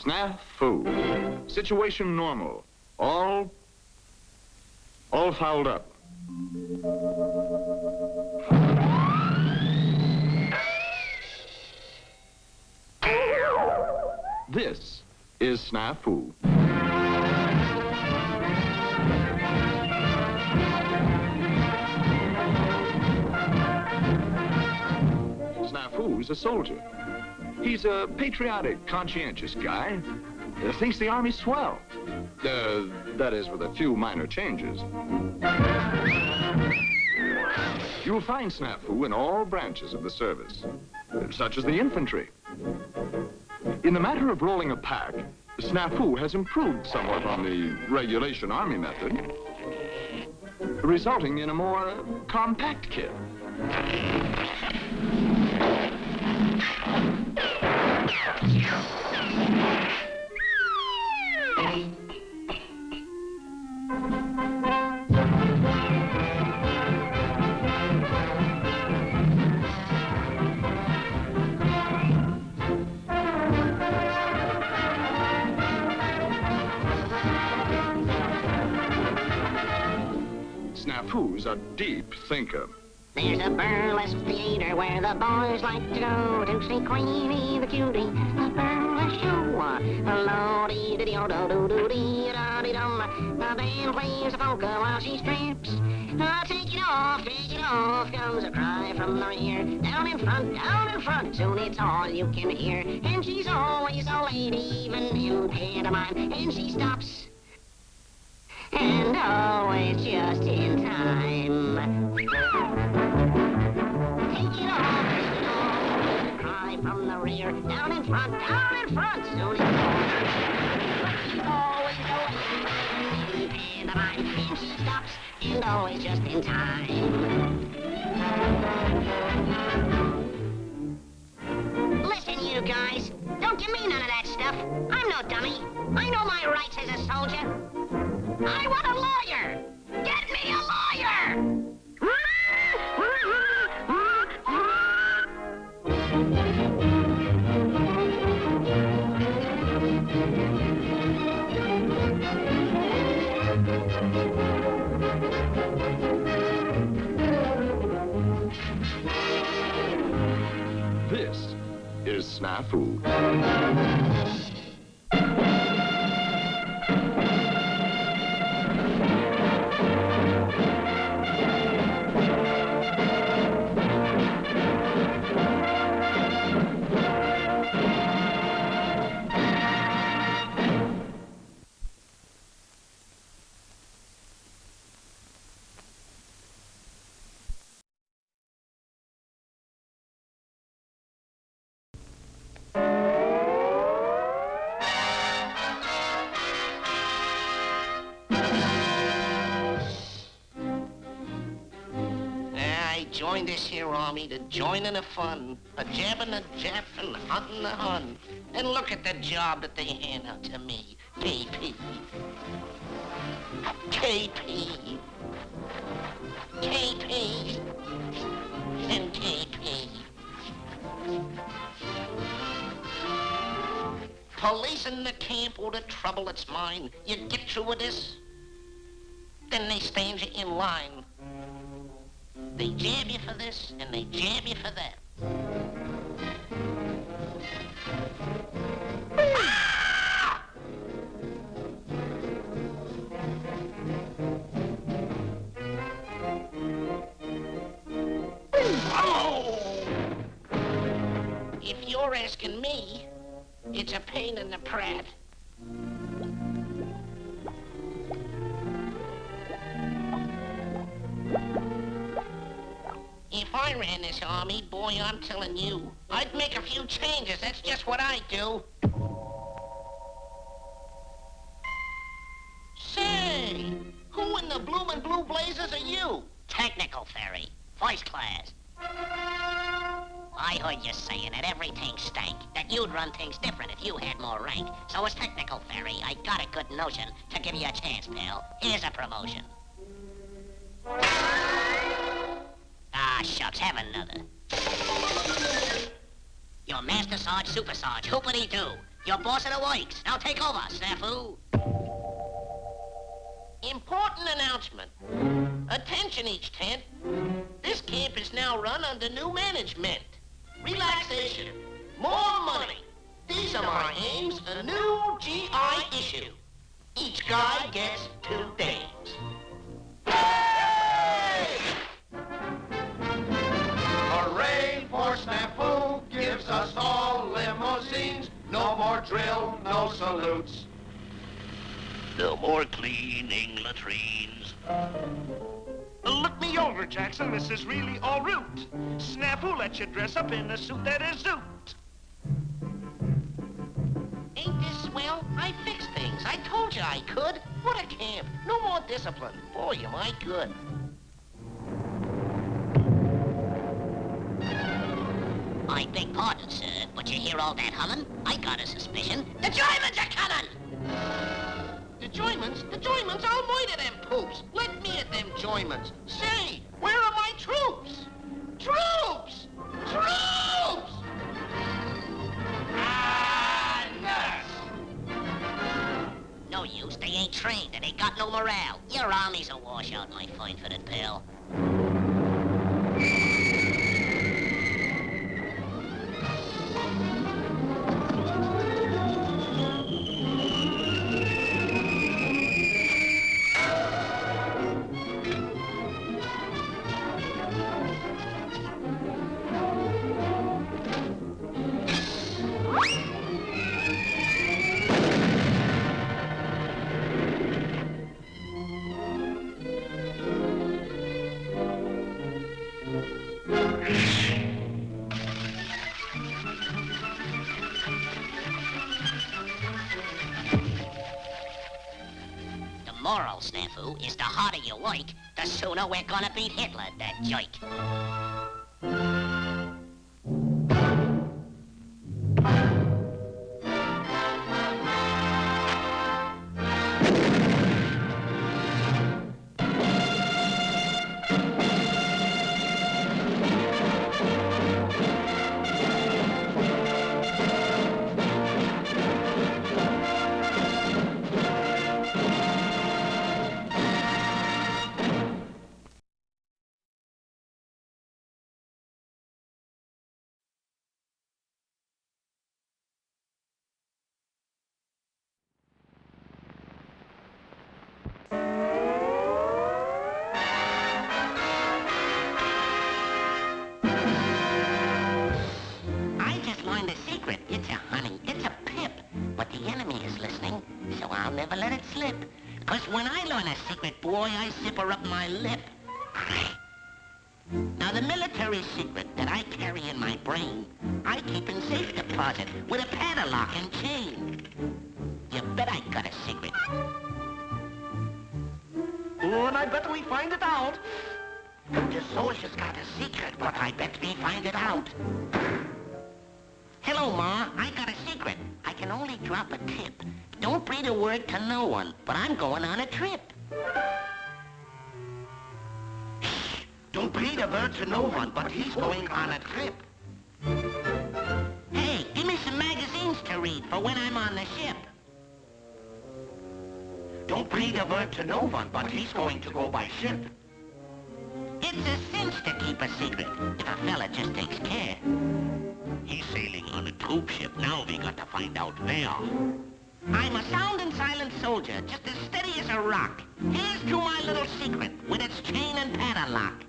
Snafu. Situation normal. All fouled up. This is Snafu. Snafu's a soldier. He's a patriotic, conscientious guy. Thinks the Army's swell. That is, with a few minor changes. You'll find Snafu in all branches of the service, such as the infantry. In the matter of rolling a pack, Snafu has improved somewhat on the regulation Army method, resulting in a more compact kit. Snafu's a deep thinker. There's a burlesque theater where the boys like to go to see Queenie the cutie, a burlesque show. Lo-dee-dee-dee-do-do-do-dee-da-dee-dum. The band plays a polka while she strips. Take it off, comes a cry from the rear. Down in front, soon it's all you can hear. And she's always a lady, even in pantomime. And she stops, and always just in time. Take it off, cry from the rear. Down in front, soon it's always a lady in pantomime. And she stops, and always just in time. Listen, you guys, don't give me none of that stuff. I'm no dummy. I know my rights as a soldier. I want a lawyer! Get me a lawyer! This is Snafu. Joined this here army to join in the fun, a jabbing the Jap and hunting the Hun. And look at the job that they hand out to me. KP. KP. KP. And KP. Policing the camp with the trouble that's mine. You get through with this, then they stand you in line. They jab you for this, and they jab you for that. Ah! Oh! If you're asking me, it's a pain in the prat. If I ran this army, boy, I'm telling you, I'd make a few changes. That's just what I do. Say, who in the bloomin' blue blazes are you? Technical Ferry, first class. I heard you saying that everything stank, that you'd run things different if you had more rank. So as Technical Ferry, I got a good notion to give you a chance, pal. Here's a promotion. Ah, shucks, have another. Your Master Sarge, Super Sarge, hoopity-doo. You're boss of the works. Now take over, Snafu. Important announcement. Attention, each tent. This camp is now run under new management. Relaxation. More money. These are my aims. A new GI issue. Each guy gets 2 days. Hooray for Snafu gives us all limousines. No more drill, no salutes. No more cleaning latrines. Look me over, Jackson. This is really en route. Snafu lets you dress up in a suit that is zoot. Ain't this swell? I fixed things. I told you I could. What a camp. No more discipline. Boy, am I good. I beg pardon, sir, but you hear all that humming? I got a suspicion. The Germans are coming! The joymans? The joymans? I'll murder them poops. Let me at them joymans. Say, where are my troops? Troops! Troops! Ah, nuts! No use, they ain't trained and they got no morale. Your army's a washout, my fine-footed pal. Moral, Snafu, is the harder you work, the sooner we're gonna beat Hitler, that joke. I just learned a secret. It's a honey. It's a pip. But the enemy is listening, so I'll never let it slip. 'Cause when I learn a secret, boy, I zipper up my lip. Now, the military secret that I carry in my brain, I keep in safe deposit with a padlock and chain. You bet I got a secret. Oh, and I bet we find it out. The soldier's got a secret, but I bet we find it out. Hello, Ma. I got a secret. I can only drop a tip. Don't breathe a word to no one, but I'm going on a trip. Shh. Don't breathe a word to no one, but he's going on a trip. Hey, give me some magazines to read for when I'm on the ship. Don't breathe a word to no one, but he's going to go by ship. It's a cinch to keep a secret if a fella just takes care. He's sailing on a troop ship. Now we got to find out where. I'm a sound and silent soldier, just as steady as a rock. Here's to my little secret with its chain and padlock.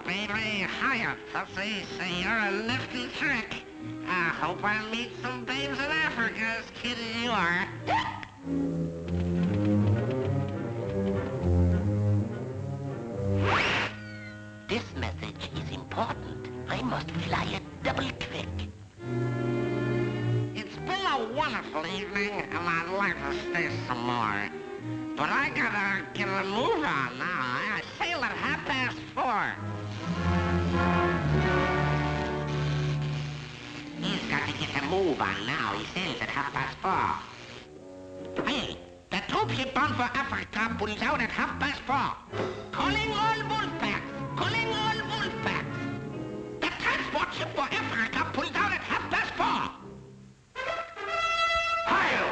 Baby, hiya, pussy. Say, you're a nifty trick. I hope I meet some babes in Africa as cute as you are. This message is important. I must fly a double trick. It's been a wonderful evening, and I'd like to stay some more. But I gotta get a move on now. I sail at 4:30. move on now. He sails at 4:30. Hey, the troop ship bound for Africa pulls out at 4:30. Calling all wolfpacks! Calling all wolfpacks! The transport ship for Africa pulls out at 4:30. Hail!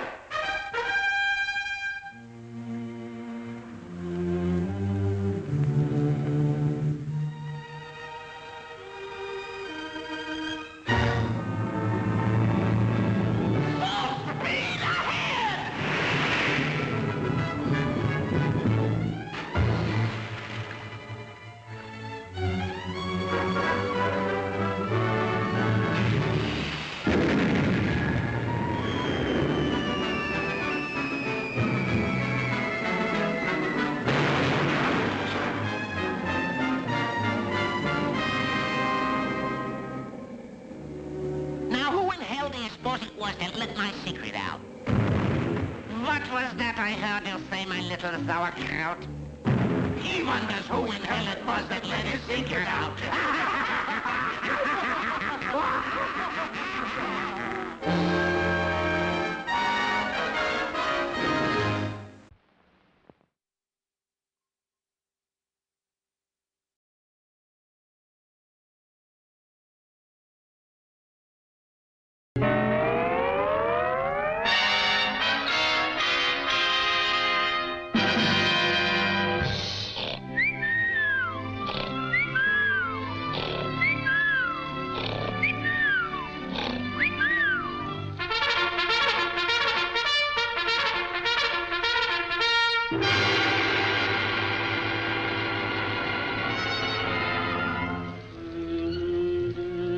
That let my secret out. What was that I heard you say, my little sauerkraut? He wonders who in hell it was that let his secret out.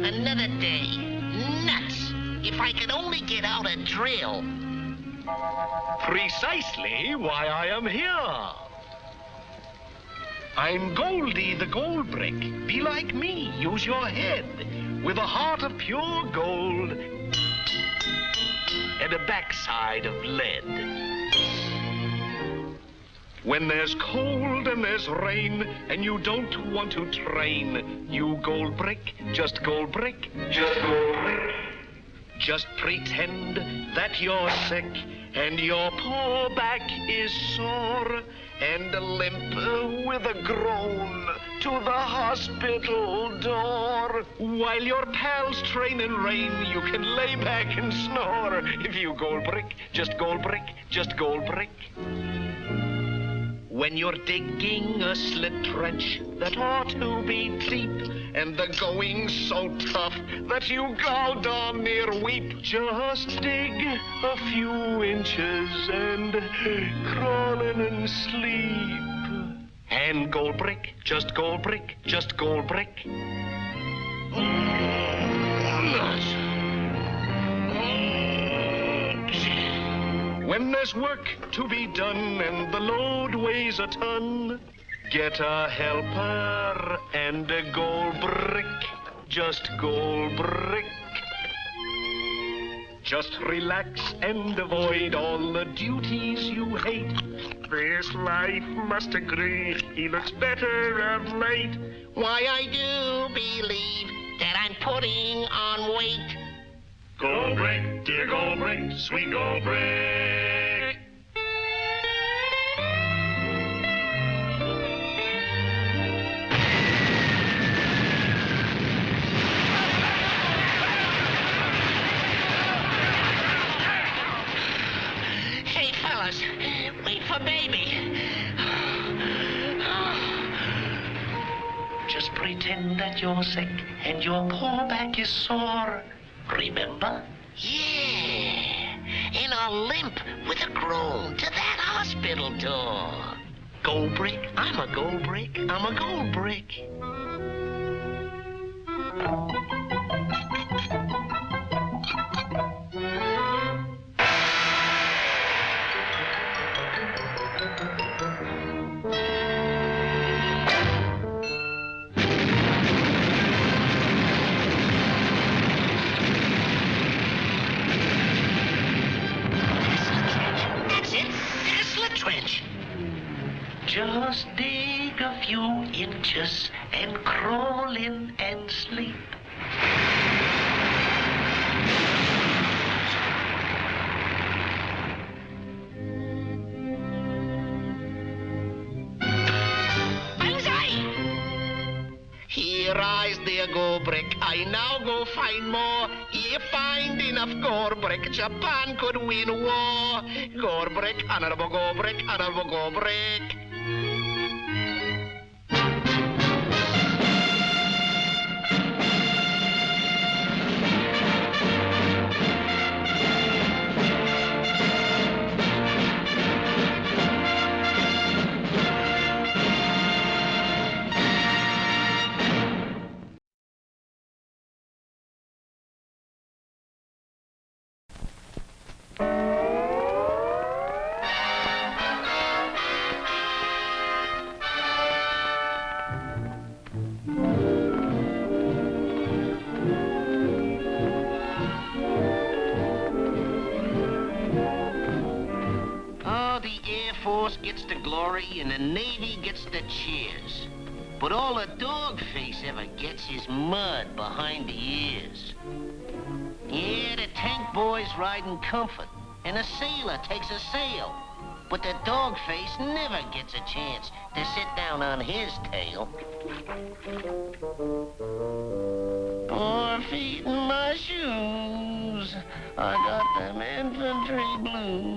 Another day. Nuts. If I could only get out a drill. Precisely why I am here. I'm Goldie the Gold Brick. Be like me, use your head. With a heart of pure gold and a backside of lead. When there's cold and there's rain and you don't want to train, you gold brick, just gold brick, just gold brick. Just pretend that you're sick and your poor back is sore and limp with a groan to the hospital door. While your pals train in rain, you can lay back and snore. If you gold brick, just gold brick, just gold brick. When you're digging a slit trench that ought to be deep, and the going's so tough that you go darn near weep, just dig a few inches and crawl in and sleep. And gold brick, just gold brick, just gold brick. When there's work to be done and the load weighs a ton, get a helper and a gold brick, just gold brick. Just relax and avoid all the duties you hate. This life must agree, he looks better of late. Why, I do believe that I'm putting on weight. Gold brick, dear gold brick, sweet gold brick. Hey, fellas, wait for baby. Just pretend that you're sick and your poor back is sore. Remember? Yeah, and I'll limp with a groan to that hospital door. Gold brick, I'm a gold brick, I'm a gold brick. Just dig a few inches and crawl in and sleep. Here rise there go brick. I now go find more. Ye find enough gore brick. Japan could win war. Gore brick, honorable gore brick, honorable gore brick. Gets the glory and the Navy gets the cheers. But all a dog face ever gets is mud behind the ears. Yeah, the tank boys ride in comfort, and a sailor takes a sail. But the dog face never gets a chance to sit down on his tail. 4 feet in my shoes, I got them infantry blues.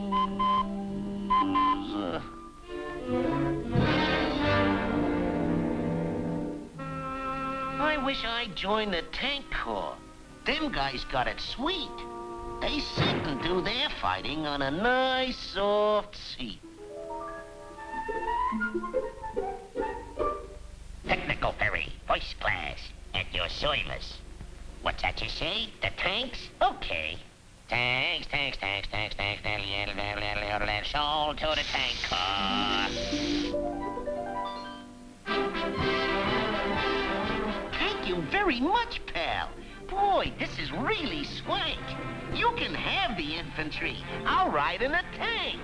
I wish I'd joined the tank corps. Them guys got it sweet. They sit and do their fighting on a nice, soft seat. Technical ferry, first class, at your service. What's that you say? The tanks? Okay. Tanks, tanks, tanks, tanks, tanks, sold to the tank car. Thank you very much, pal. Boy, this is really swank. You can have the infantry. I'll ride in a tank.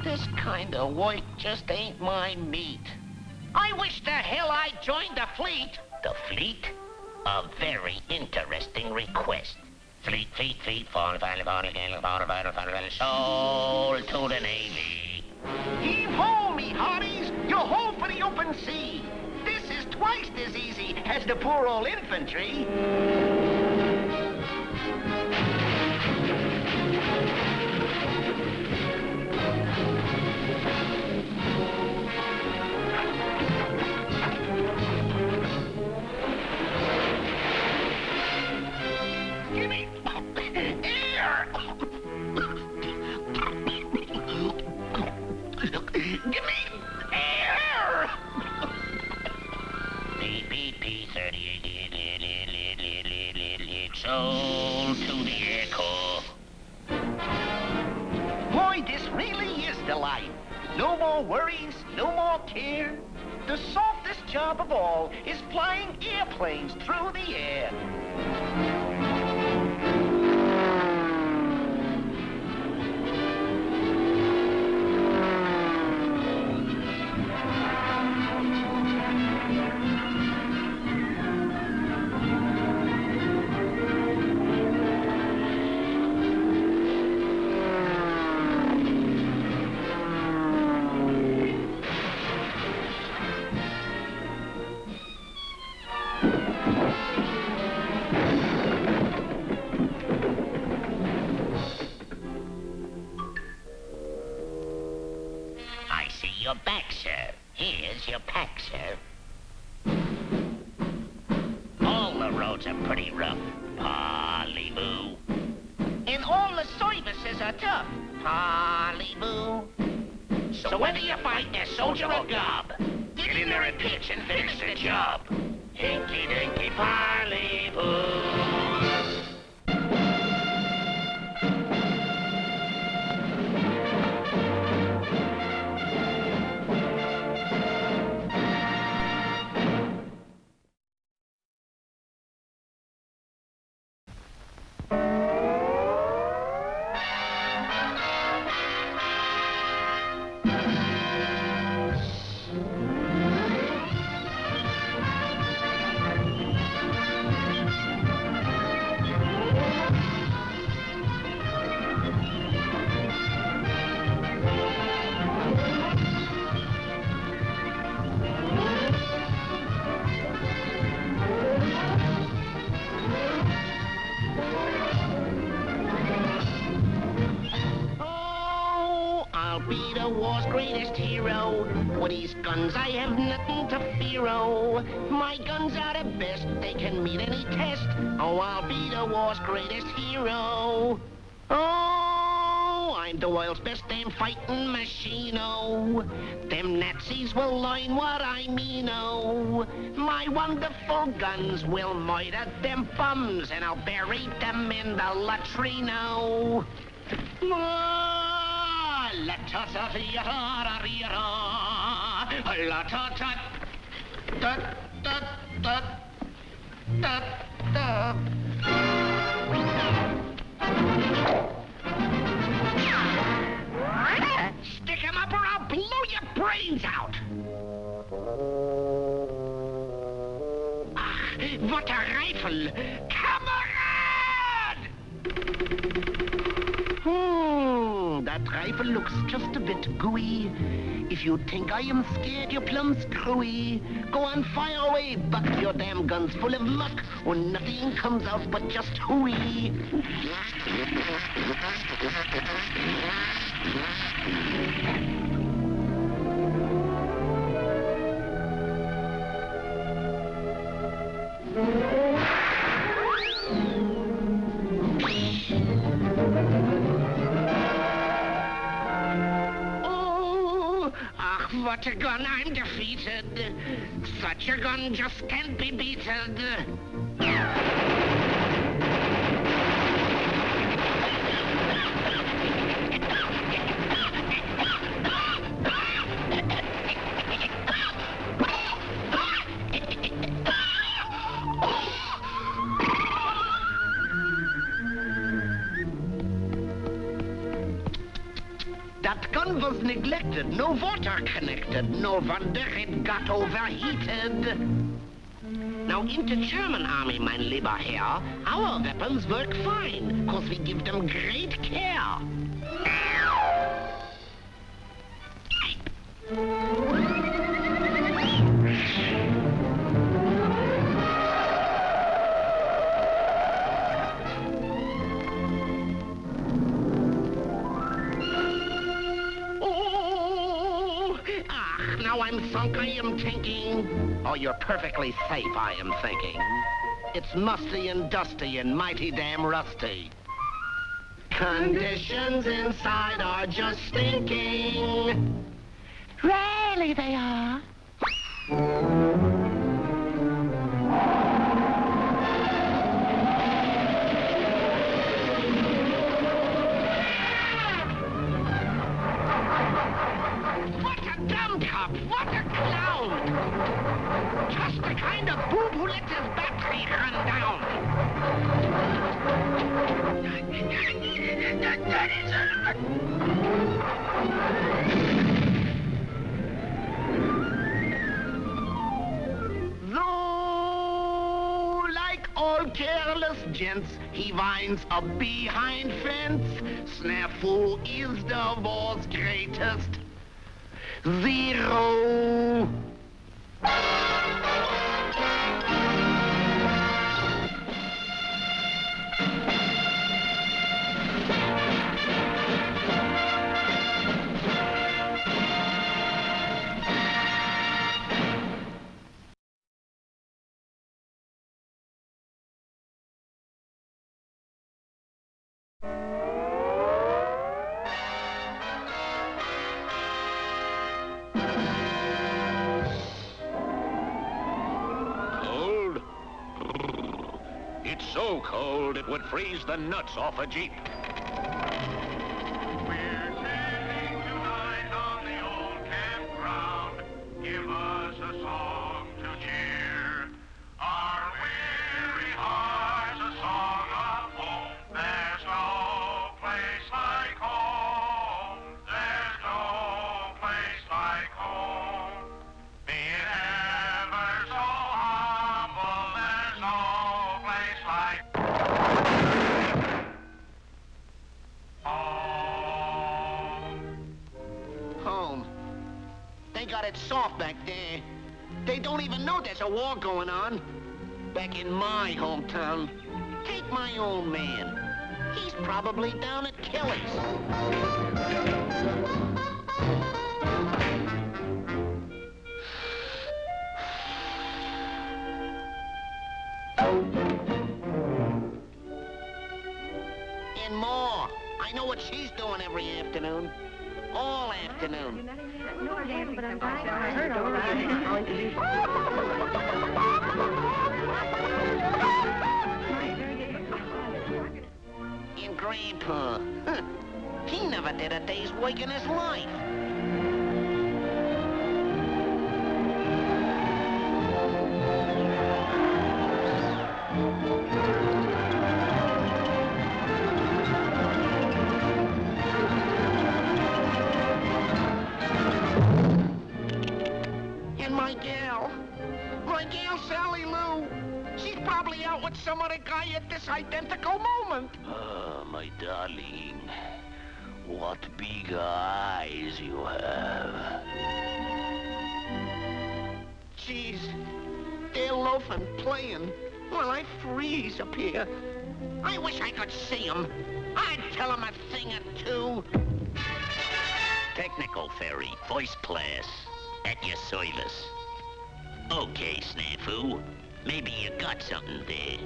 This kind of work just ain't my meat. I wish the hell I joined the fleet. The fleet? A very interesting request. Fleet, fleet, fleet, sold to the Navy. Heave ho, me hearties! Yo ho for the open sea! This is twice as easy as the poor old infantry. Sold to the Air Corps. Boy, this really is the life. No more worries, no more care. The softest job of all is flying airplanes through the air. Your back, sir. Here's your pack, sir. All the roads are pretty rough, Polly-boo. And all the services are tough, Polly-boo. So whether you're fighting a soldier or gob, get in there and pitch and finish the job. Hinky-dinky Polly-boo. war's greatest hero. With these guns, I have nothing to fear, oh. My guns are the best, they can meet any test. Oh, I'll be the war's greatest hero. Oh, I'm the world's best damn fighting machine, oh. Them Nazis will learn what I mean, oh. My wonderful guns will murder them bums, and I'll bury them in the latrine, oh. Stick him up or I'll blow your brains out! Ach, what a rifle! Kamerad! That rifle looks just a bit gooey. If you think I am scared, you're plumb screwy. Go on, fire away, buck. Your damn gun's full of muck, when nothing comes out but just hooey. What a gun, I'm defeated. Such a gun just can't be beaten. That gun was neglected, no water connected, no wonder it got overheated. Now into German army, mein lieber Herr, our weapons work fine, 'cause we give them great care. Now I'm sunk, I am thinking. Oh, you're perfectly safe, I am thinking. It's musty and dusty and mighty damn rusty. Conditions inside are just stinking. Really they are. What a clown! Just the kind of boob who lets his battery run down. Though, like all careless gents, he winds up behind fence. Snafu is the war's greatest. Zero. It's so cold it would freeze the nuts off a Jeep. We're sailing tonight on the old campground. Give us a song to cheer our weary hearts, a song of hope. There's no place like home. There's no place like home. Be it ever so humble, there's no place like Home. They got it soft back there. They don't even know there's a war going on. Back in my hometown, take my old man. He's probably down at Kelly's. And more. I know what she's doing every afternoon. All afternoon. No, I haven't, but I'm dying. I heard all about it. I'll introduce you. And Grandpa. Huh. He never did a day's work in his life. My gal Sally Lou. She's probably out with some other guy at this identical moment. Ah, my darling. What big eyes you have. Jeez, they're loafing, playing, while I freeze up here. I wish I could see them. I'd tell them a thing or two. Technical Ferry, first class, at your service. Okay, Snafu. Maybe you got something there.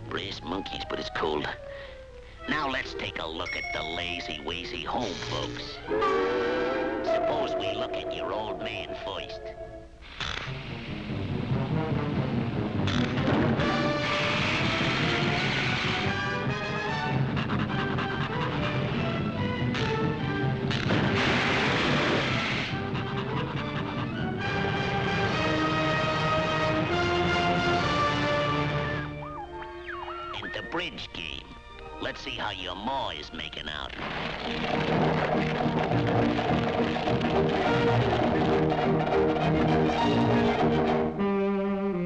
Brass monkeys, but it's cold. Now let's take a look at the lazy-wazy home folks. Suppose we look at your old man first. Bridge game. Let's see how your ma is making out.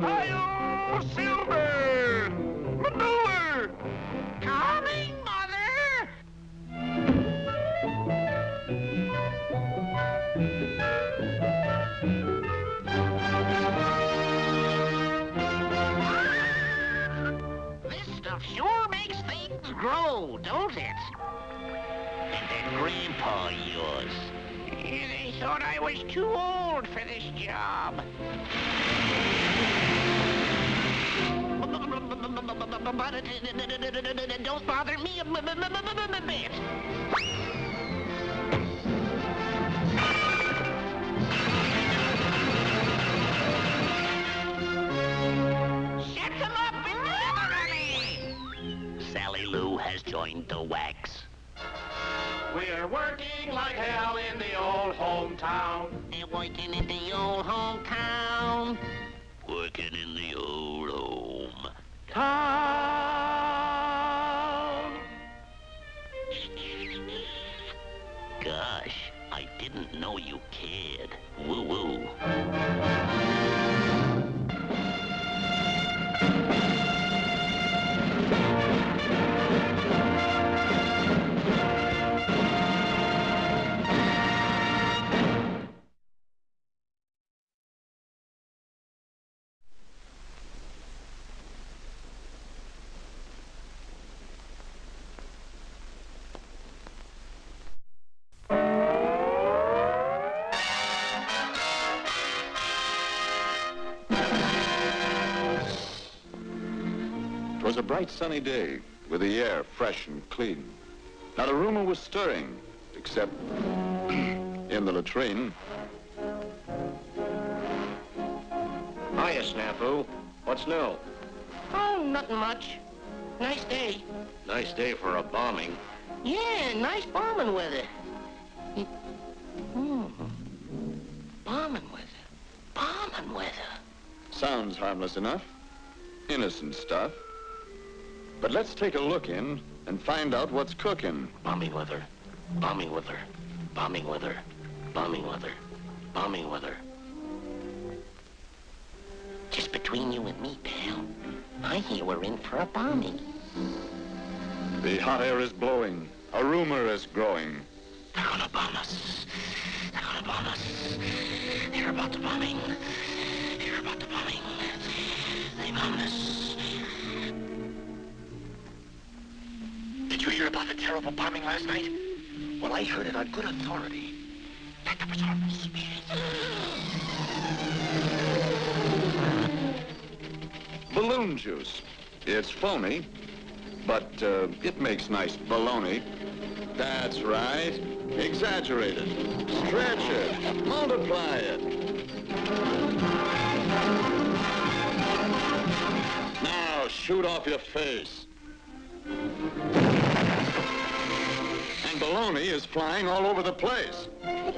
Hi-yo, Silver! Manure! Coming, Mother! Sure makes things grow, don't it? And that grandpa of yours. They thought I was too old for this job. But don't bother me a bit. Sally Lou has joined the wax. We're working like hell in the old hometown. They're working in the old hometown. Working in the old home. Town. Gosh, I didn't know you cared. Woo-woo. It was a bright sunny day, with the air fresh and clean. Not a rumor was stirring, except in the latrine. Hiya, Snafu. What's new? Oh, nothing much. Nice day. Nice day for a bombing. Yeah, nice bombing weather. Bombing weather. Bombing weather. Sounds harmless enough. Innocent stuff. But let's take a look in and find out what's cooking. Bombing weather. Bombing weather. Bombing weather. Bombing weather. Bombing weather. Just between you and me, pal, I hear we're in for a bombing. The hot air is blowing. A rumor is growing. They're gonna bomb us. They're gonna bomb us. Hear about the bombing. Hear about the bombing. They bombed us. Did you hear about the terrible bombing last night? Well, I heard it on good authority. Balloon juice. It's phony, but it makes nice baloney. That's right. Exaggerate it. Stretch it. Multiply it. Now shoot off your face. And baloney is flying all over the place. In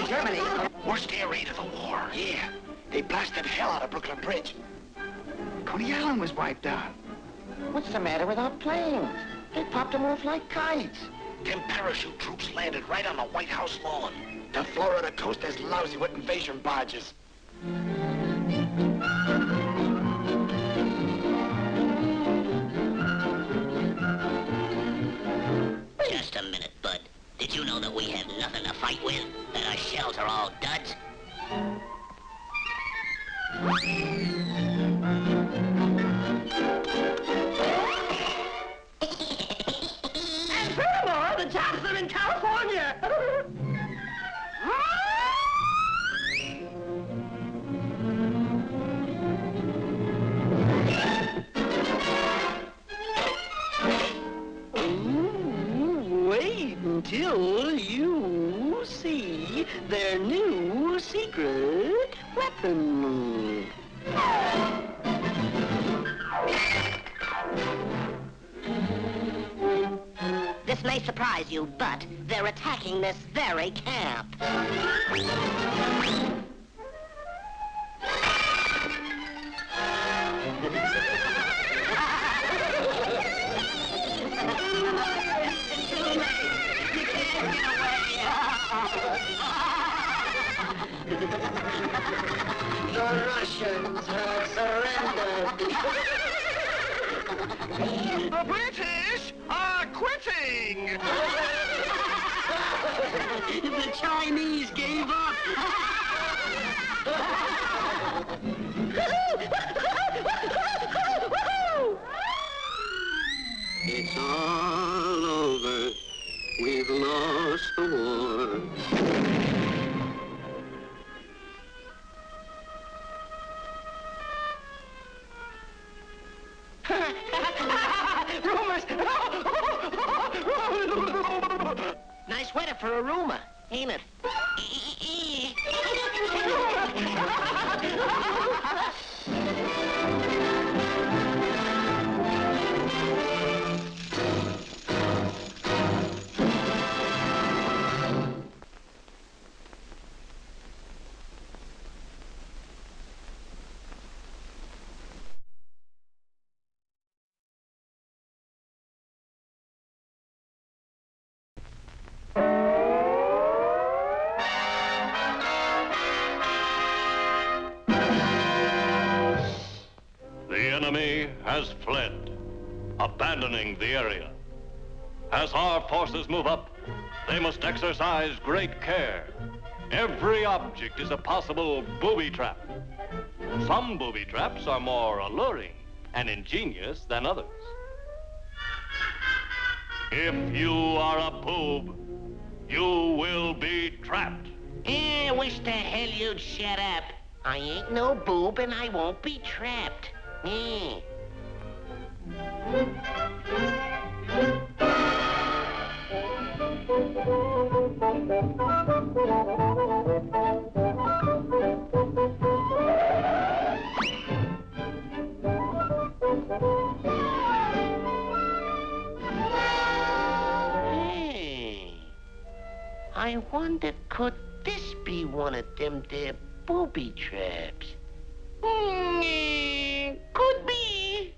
Germany. Worst air raid of the war. Yeah, they blasted hell out of Brooklyn Bridge. Coney Island was wiped out. What's the matter with our planes? They popped them off like kites. Them parachute troops landed right on the White House lawn. The Florida coast is lousy with invasion barges. Just a minute, Bud. Did you know that we have nothing to fight with? That our shells are all duds? And furthermore, the jobs are in California. Wait until you see their new secret weapon. This may surprise you, but they're attacking this very camp. The Russians have surrendered. The British are quitting! The Chinese gave up. It's all over. We've lost the war. Rumors! Nice weather for a rumor, ain't it? The enemy has fled, abandoning the area. As our forces move up, they must exercise great care. Every object is a possible booby trap. Some booby traps are more alluring and ingenious than others. If you are a boob, you will be trapped. Wish the hell you'd shut up. I ain't no boob and I won't be trapped. Hey, I wonder, could this be one of them there booby traps? Could be.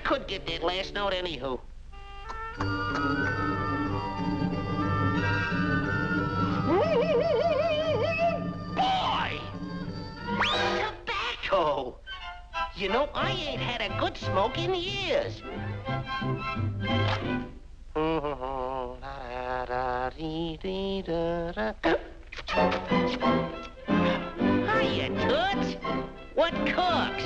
could get that last note anyhow. Boy! Tobacco! You know, I ain't had a good smoke in years. Hiya, Toots. What cooks?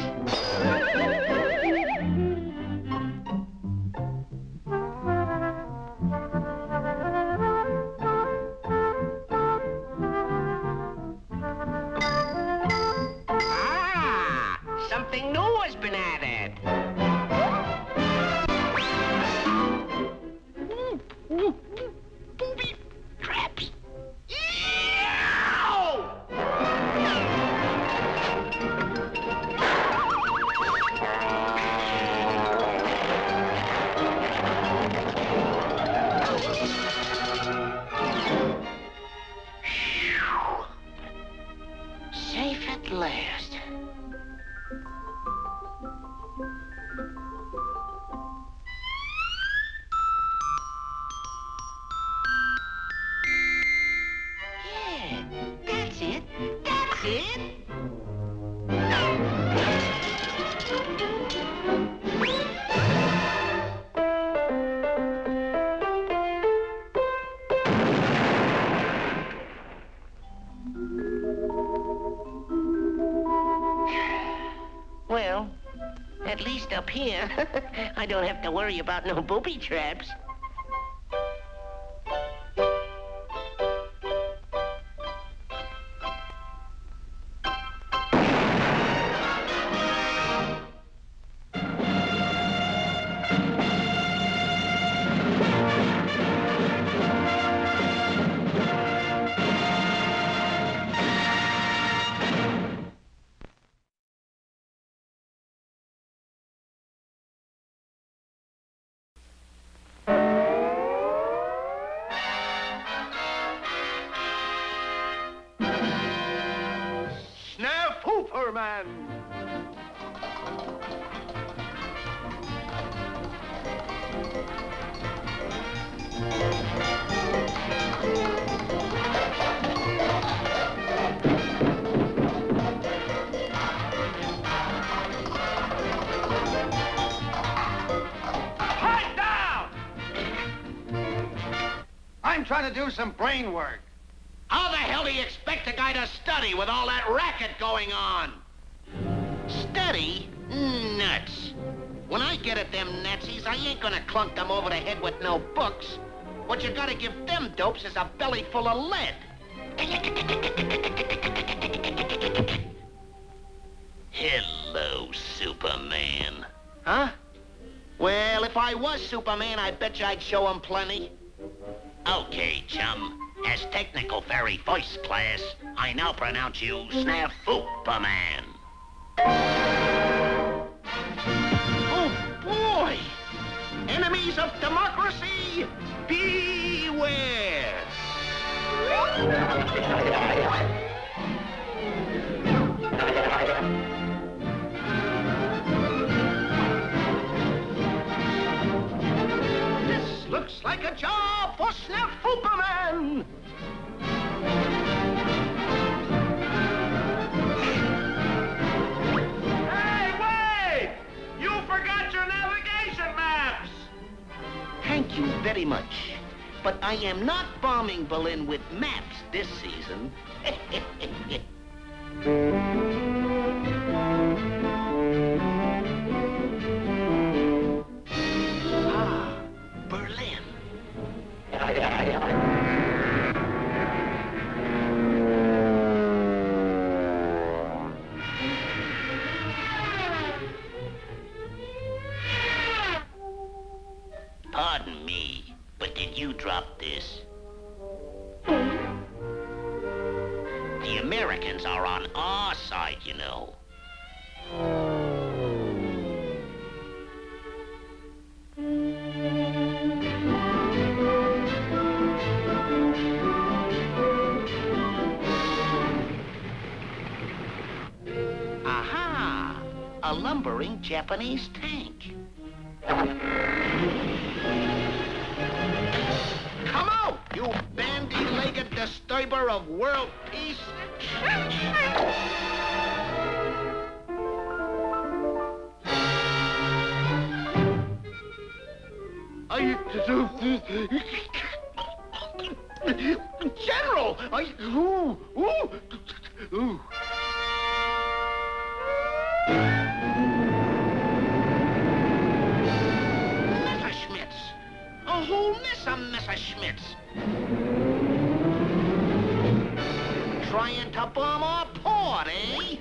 Ah, something new has been added. Booby traps. Ew! Safe at last. Yeah, that's it. That's it. Well, at least up here, I don't have to worry about no booby traps. Snafu, man! Pipe down! I'm trying to do some brain work. How the hell do you expect a guy to study with all that racket going on? Study? Nuts. When I get at them Nazis, I ain't gonna clunk them over the head with no books. What you gotta give them dopes is a belly full of lead. Hello, Superman. Huh? Well, if I was Superman, I bet you I'd show 'em plenty. Okay, chum. As technical fairy first class, I now pronounce you Snafu-man. Oh, boy! Enemies of democracy, beware! This looks like a job for Snafu-man! Hey, wait! You forgot your navigation maps! Thank you very much. But I am not bombing Berlin with maps this season. Ah, Berlin. Pardon me, but did you drop this? The Americans are on our side, you know. Aha! A lumbering Japanese tank. of world peace? General! Ooh. Messerschmitts! A whole mess of Messerschmitts! Trying to bomb our port, eh?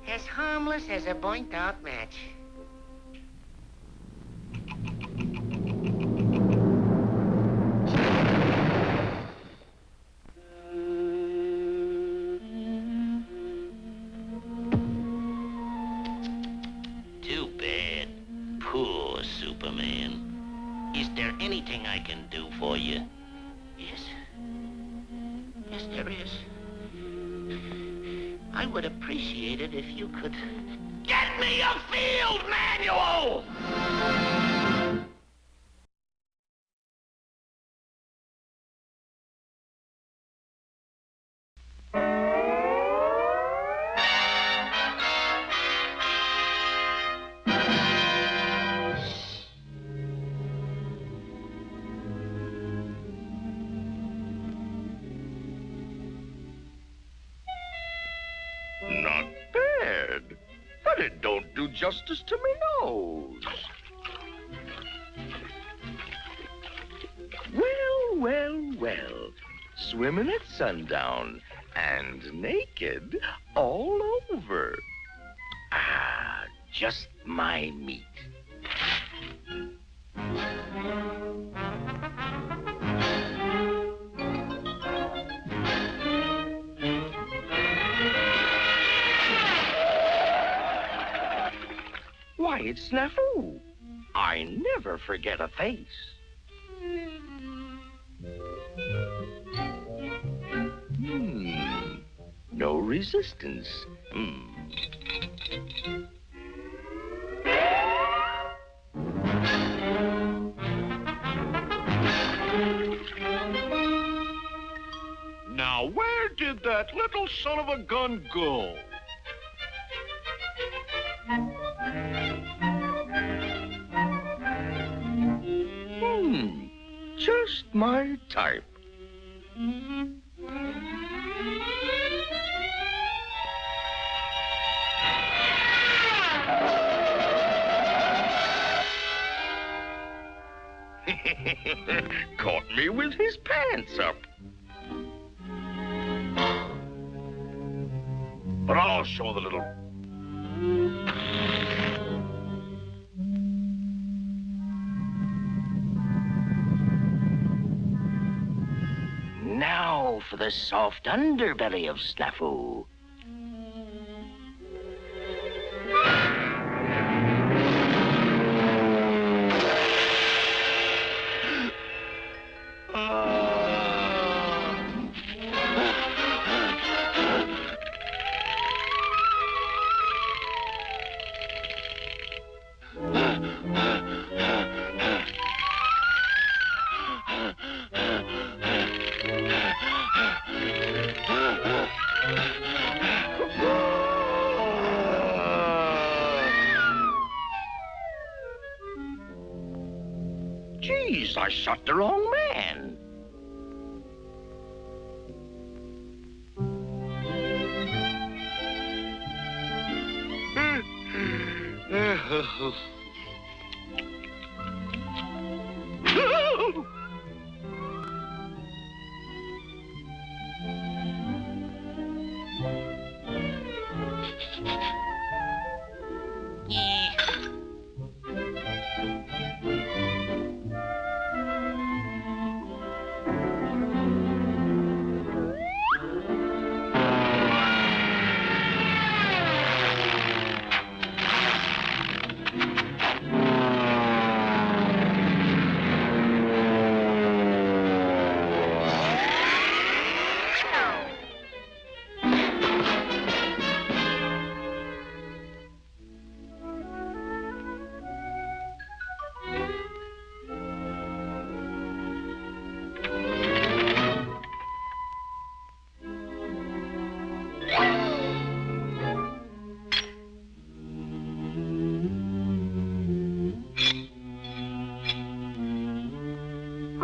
As harmless as a burnt-out match. Too bad. Poor Superman. Is there anything I can do for you? Yes. Yes, there is. I would appreciate it if you could... Get me a field manual! Not bad, but it don't do justice to me nose. Well. Swimming at sundown and naked all over. Ah, just my meat. Why, it's Snafu. I never forget a face. No resistance. Now, where did that little son of a gun go? Just my type. Caught me with his pants up. But I'll show the little... Now for the soft underbelly of Snafu. Geez, I shot the wrong man.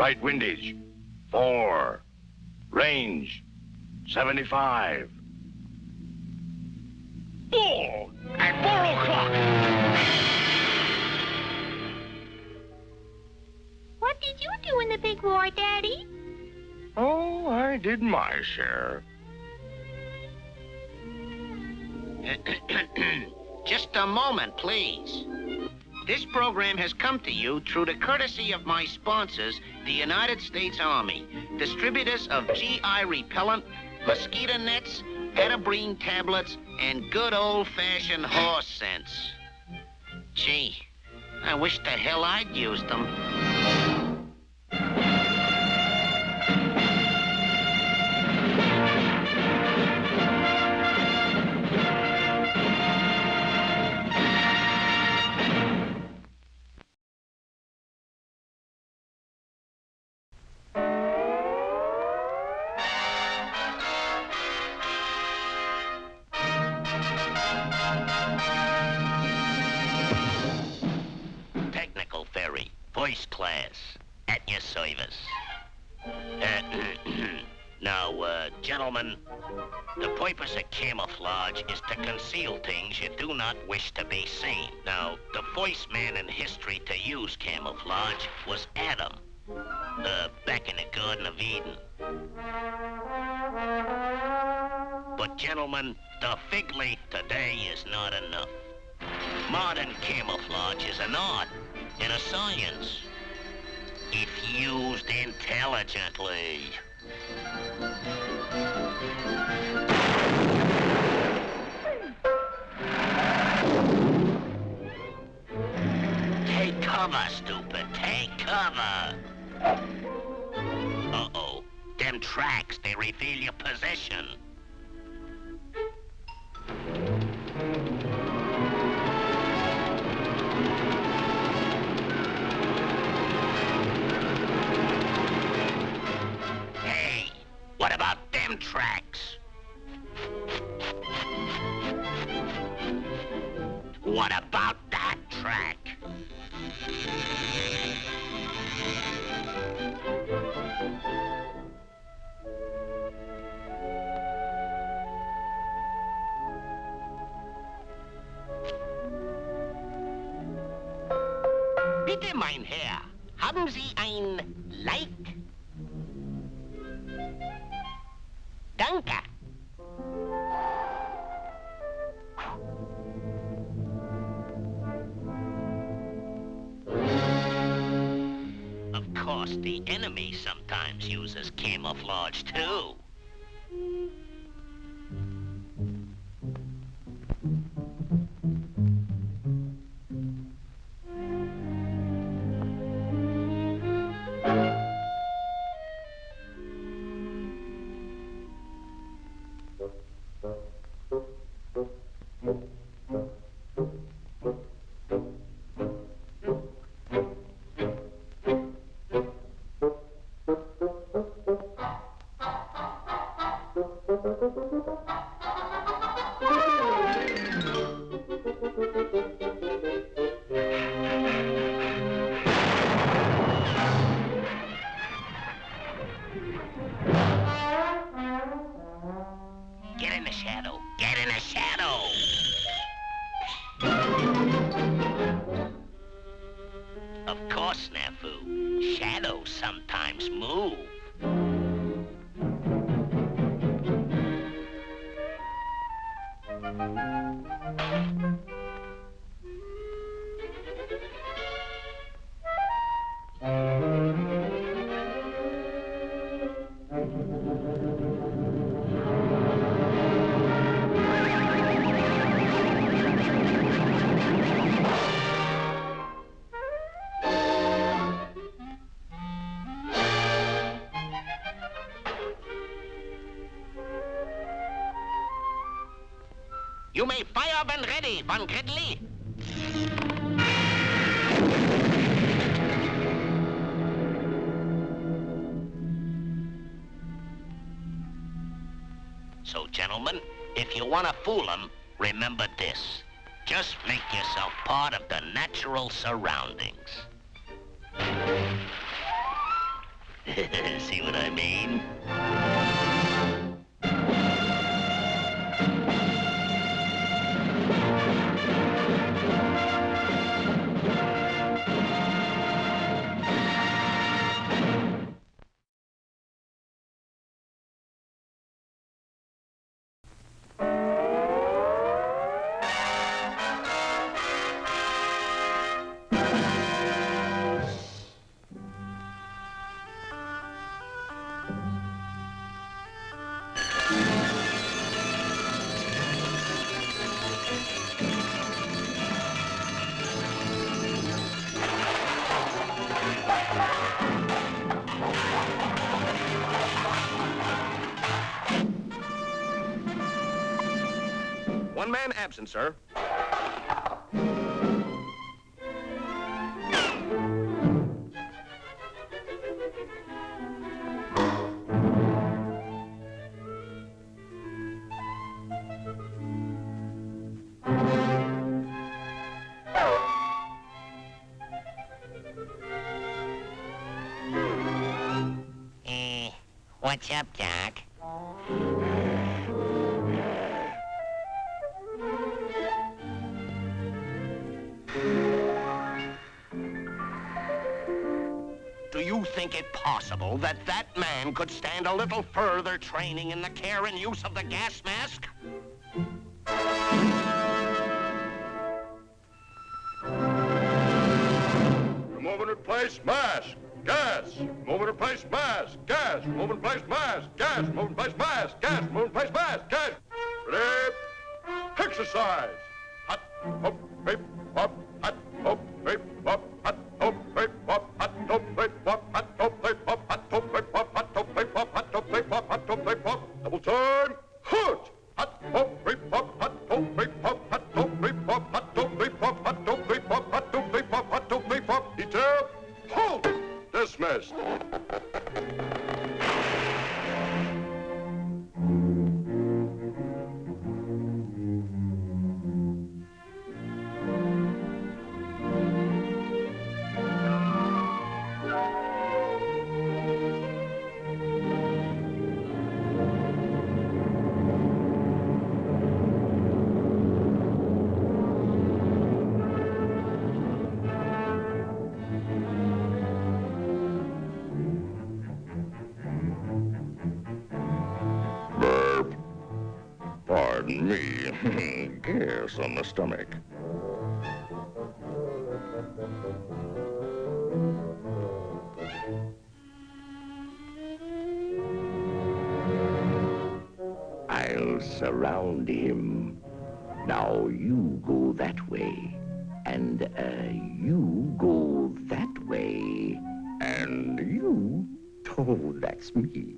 Right windage. 4. Range. 75. Bull! At 4 o'clock! What did you do in the big war, Daddy? Oh, I did my share. Just a moment, please. This program has come to you through the courtesy of my sponsors, the United States Army, distributors of GI repellent, mosquito nets, Atabrine tablets, and good old-fashioned horse sense. Gee, I wish the hell I'd used them. Technical ferry, first class, at your service. Now, gentlemen, the purpose of camouflage is to conceal things you do not wish to be seen. Now, the first man in history to use camouflage was Adam, back in the Garden of Eden. But, gentlemen, the fig leaf today is not enough. Modern camouflage is an art and a science, if used intelligently. Take cover, stupid. Take cover. Uh-oh. Them tracks, they reveal your position. Hey, what about them tracks? What about that track? Bitte, mein Herr, haben Sie ein Like? Danke. Of course, the enemy sometimes uses camouflage, too. Get in the shadow. Get in the shadow. Of course, Snafu. Shadows sometimes move. You may fire when ready, Von Gridley. So, gentlemen, if you want to fool them, remember this. Just make yourself part of the natural surroundings. See what I mean? One man absent, sir. What's up, Doc? Do you think it possible that that man could stand a little further training in the care and use of the gas mask? Remove and replace mask. Gas. Remove and replace mask. Gas. Remove and replace mask. Gas. Remove and replace mask. Gas. Remove and replace mask. Gas. Ready? Exercise. Hut, hop, beep, hop, hut, hop, beep, hop, hut, hop, beep, hop, hut, hop, beep, hop, hut, hop, beep, hop, hut, hop, beep, hop, hut, hop, beep, hop, hut, hop, beep, hop, hut, hop, beep, hop. Double time. Hoot. Hut, hop, beep, hop, hut, hop, beep, hop, hut, hop, beep, hop, hut, hop, beep, hop, hut, hop, beep, hop, hut, hop, beep, hop, hut, hop, beep, hop. Detail. Halt. Dismissed. Pardon me. Gas on the stomach. I'll surround him. Now you go that way. And, you go that way. And you... Oh, that's me.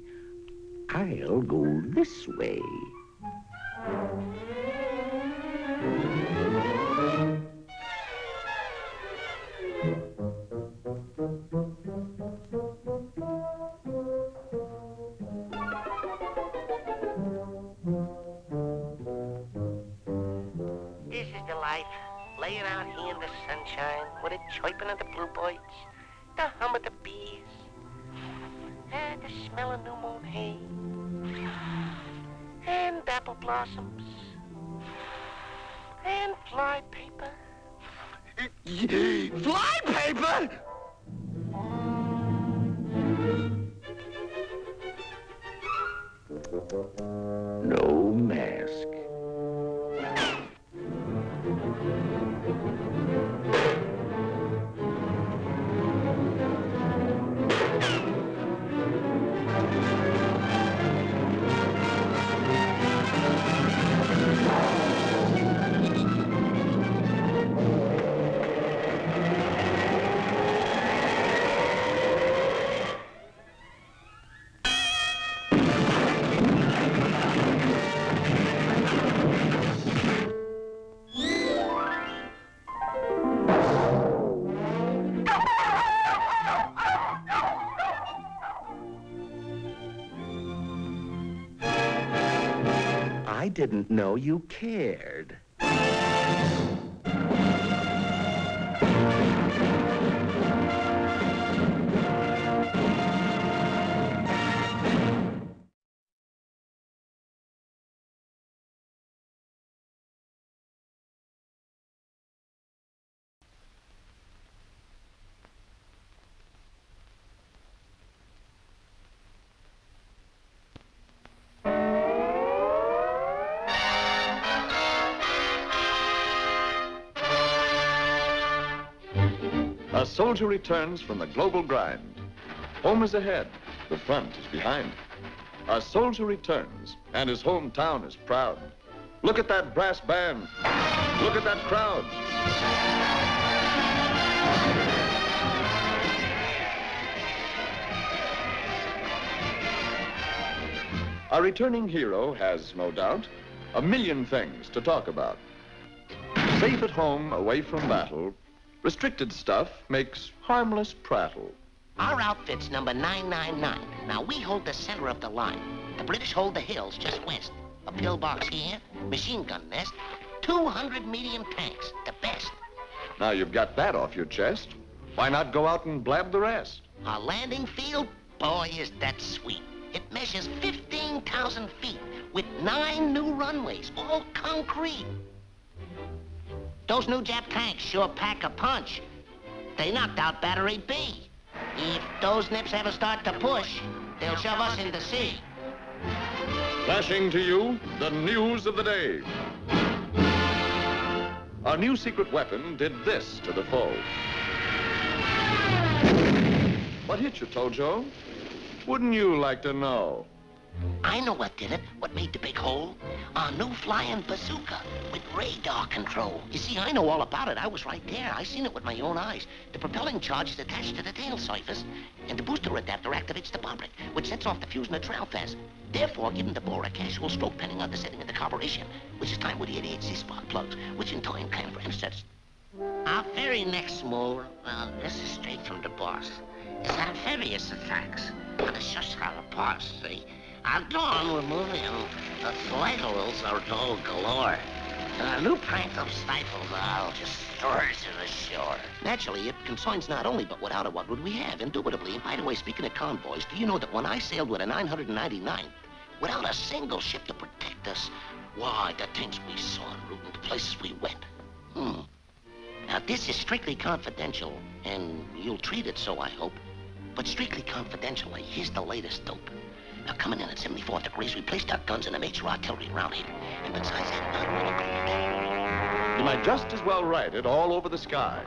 I'll go this way. This is the life. Laying out here in the sunshine with the chirping of the bluebirds, the hum of the bees, and the smell of new moon hay, and apple blossoms, and fly paper. Fly paper? No mask. I didn't know you cared. A soldier returns from the global grind. Home is ahead, the front is behind. A soldier returns, and his hometown is proud. Look at that brass band. Look at that crowd. A returning hero has, no doubt, a million things to talk about. Safe at home, away from battle, restricted stuff makes harmless prattle. Our outfit's number 999. Now, we hold the center of the line. The British hold the hills just west. A pillbox here, machine gun nest, 200 medium tanks, the best. Now you've got that off your chest. Why not go out and blab the rest? Our landing field, boy, is that sweet. It measures 15,000 feet with 9 new runways, all concrete. Those new Jap tanks sure pack a punch. They knocked out Battery B. If those nips ever start to push, they'll shove us in the sea. Flashing to you, the news of the day. Our new secret weapon did this to the foe. What hit you, Tojo? Wouldn't you like to know? I know what did it, what made the big hole. Our new flying bazooka with radar control. You see, I know all about it. I was right there. I seen it with my own eyes. The propelling charge is attached to the tail surface, and the booster adapter activates the bomb brake, which sets off the fuse in the trail fast. Therefore, giving the bore a casual stroke pending on the setting of the carburation, which is timed with the 88C spark plugs, which in time can for instance. Our very next move, well, this is straight from the boss, is amphibious attacks on the Shushkala parts, see? Our dawn removing the flagellants are all galore. And our new pranked up stifles are just storage to the shore. Naturally, it concerns not only, but without it, what would we have? Indubitably. And by the way, speaking of convoys, do you know that when I sailed with a 999, without a single ship to protect us, why, the things we saw en route and the places we went. Now, this is strictly confidential, and you'll treat it so, I hope. But strictly confidentially, here's the latest dope. Now, coming in at 74 degrees, we placed our guns and major artillery around here. And besides that, you might just as well write it all over the sky.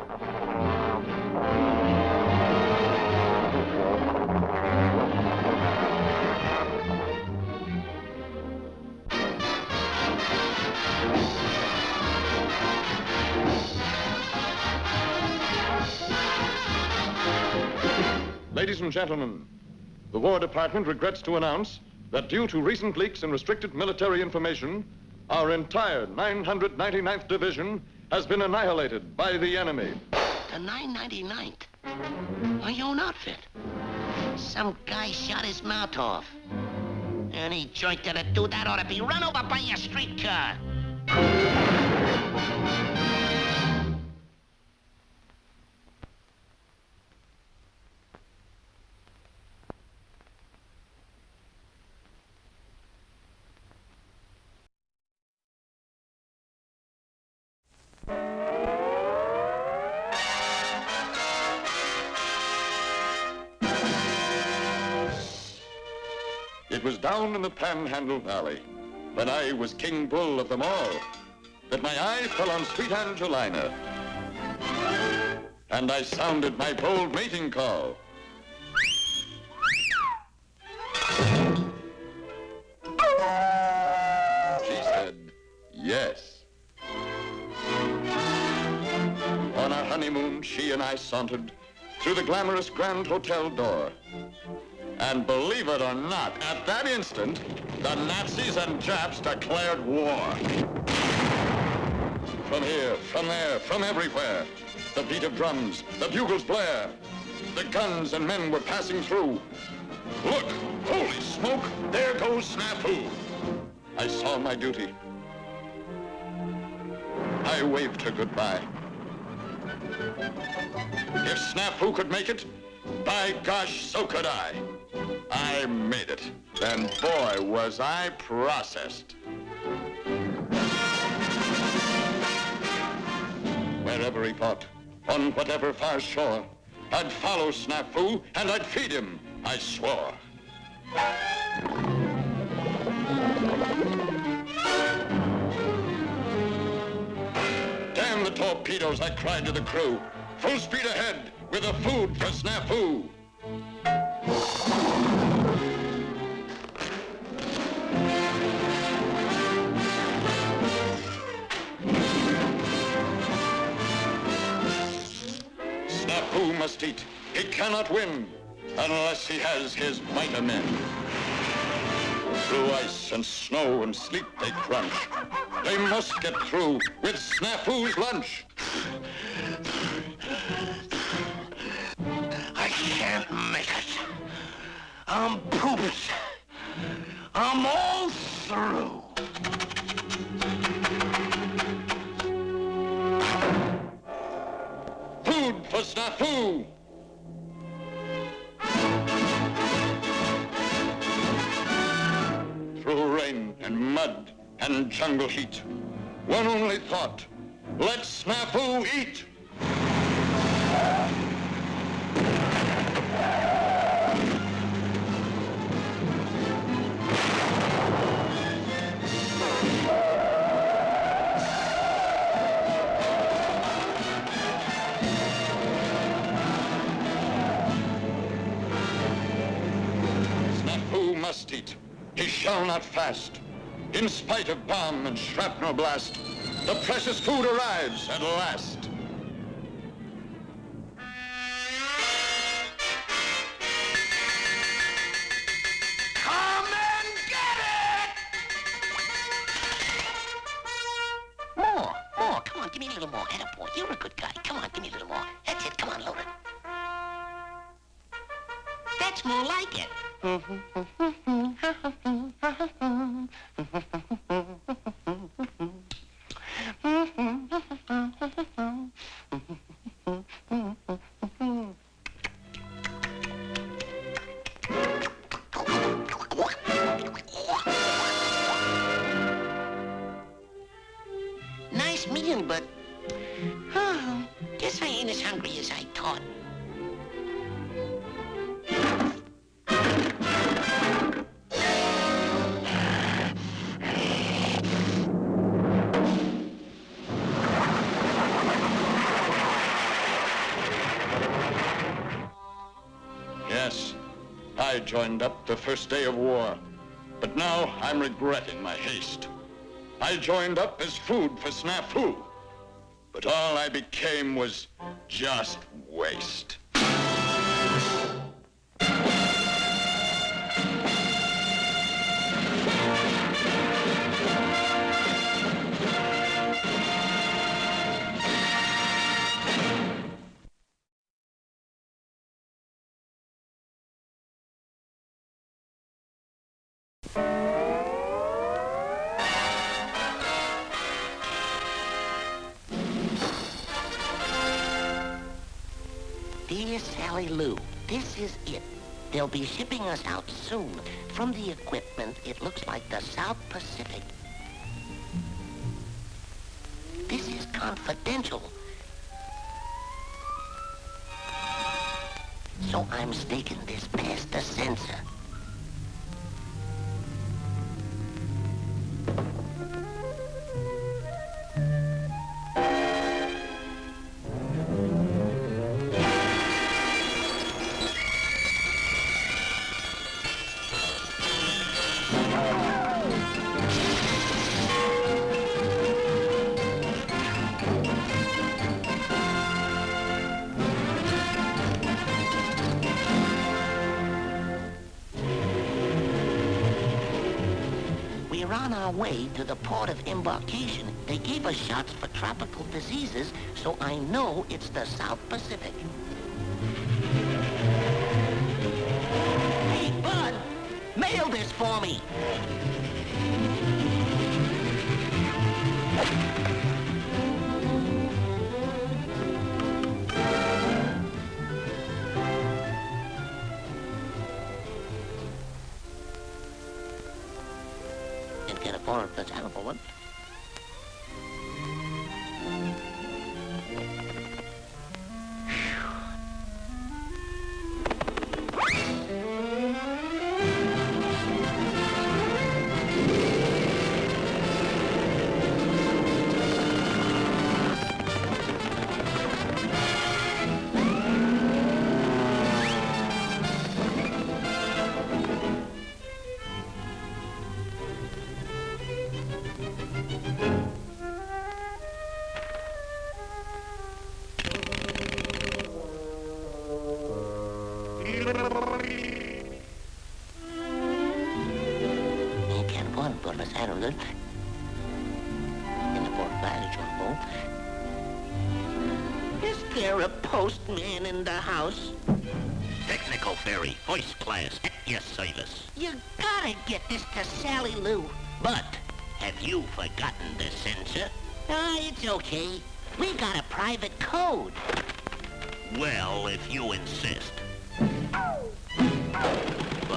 Ladies and gentlemen, the War Department regrets to announce that due to recent leaks and restricted military information, our entire 999th Division has been annihilated by the enemy. The 999th? My own outfit. Some guy shot his mouth off. Any joint that'd do that ought to be run over by a streetcar. It was down in the Panhandle Valley, when I was King Bull of them all, that my eye fell on sweet Angelina. And I sounded my bold mating call. She said, yes. On our honeymoon, she and I sauntered through the glamorous Grand Hotel door. And believe it or not, at that instant, the Nazis and Japs declared war. From here, from there, from everywhere, the beat of drums, the bugles blare. The guns and men were passing through. Look, holy smoke, there goes Snafu. I saw my duty. I waved her goodbye. If Snafu could make it, by gosh, so could I. I made it, and boy, was I processed. Wherever he fought, on whatever far shore, I'd follow Snafu, and I'd feed him, I swore. Damn the torpedoes, I cried to the crew. Full speed ahead with the food for Snafu. Snafu must eat. He cannot win unless he has his mighty men. Through ice and snow and sleet they crunch. They must get through with Snafu's lunch. I can't make it. I'm pooped. I'm all through. Food for Snafu! Through rain and mud and jungle heat, one only thought, let Snafu eat! Snafu must eat. He shall not fast. In spite of bomb and shrapnel blast, the precious food arrives at last. Come and get it! More. Come on, give me a little more. Attaboy, you're a good guy. Come on, give me a little more. That's it. Come on, load it. That's more like it. Nice meal, but guess I ain't as hungry as I thought. Yes, I joined up the first day of war, but now I'm regretting my haste. I joined up as food for Snafu, but all I became was just waste. Dear Sally Lou, this is it. They'll be shipping us out soon. From the equipment, it looks like the South Pacific. This is confidential. So I'm staking this past the censor. We're on our way to the port of embarkation. They gave us shots for tropical diseases, so I know it's the South Pacific. Hey, Bud, mail this for me. And get a fork that's helpful one. there a postman in the house? Technical ferry, first class, at your service. You gotta get this to Sally Lou. But have you forgotten the censor? It's okay. We got a private code. Well, if you insist. But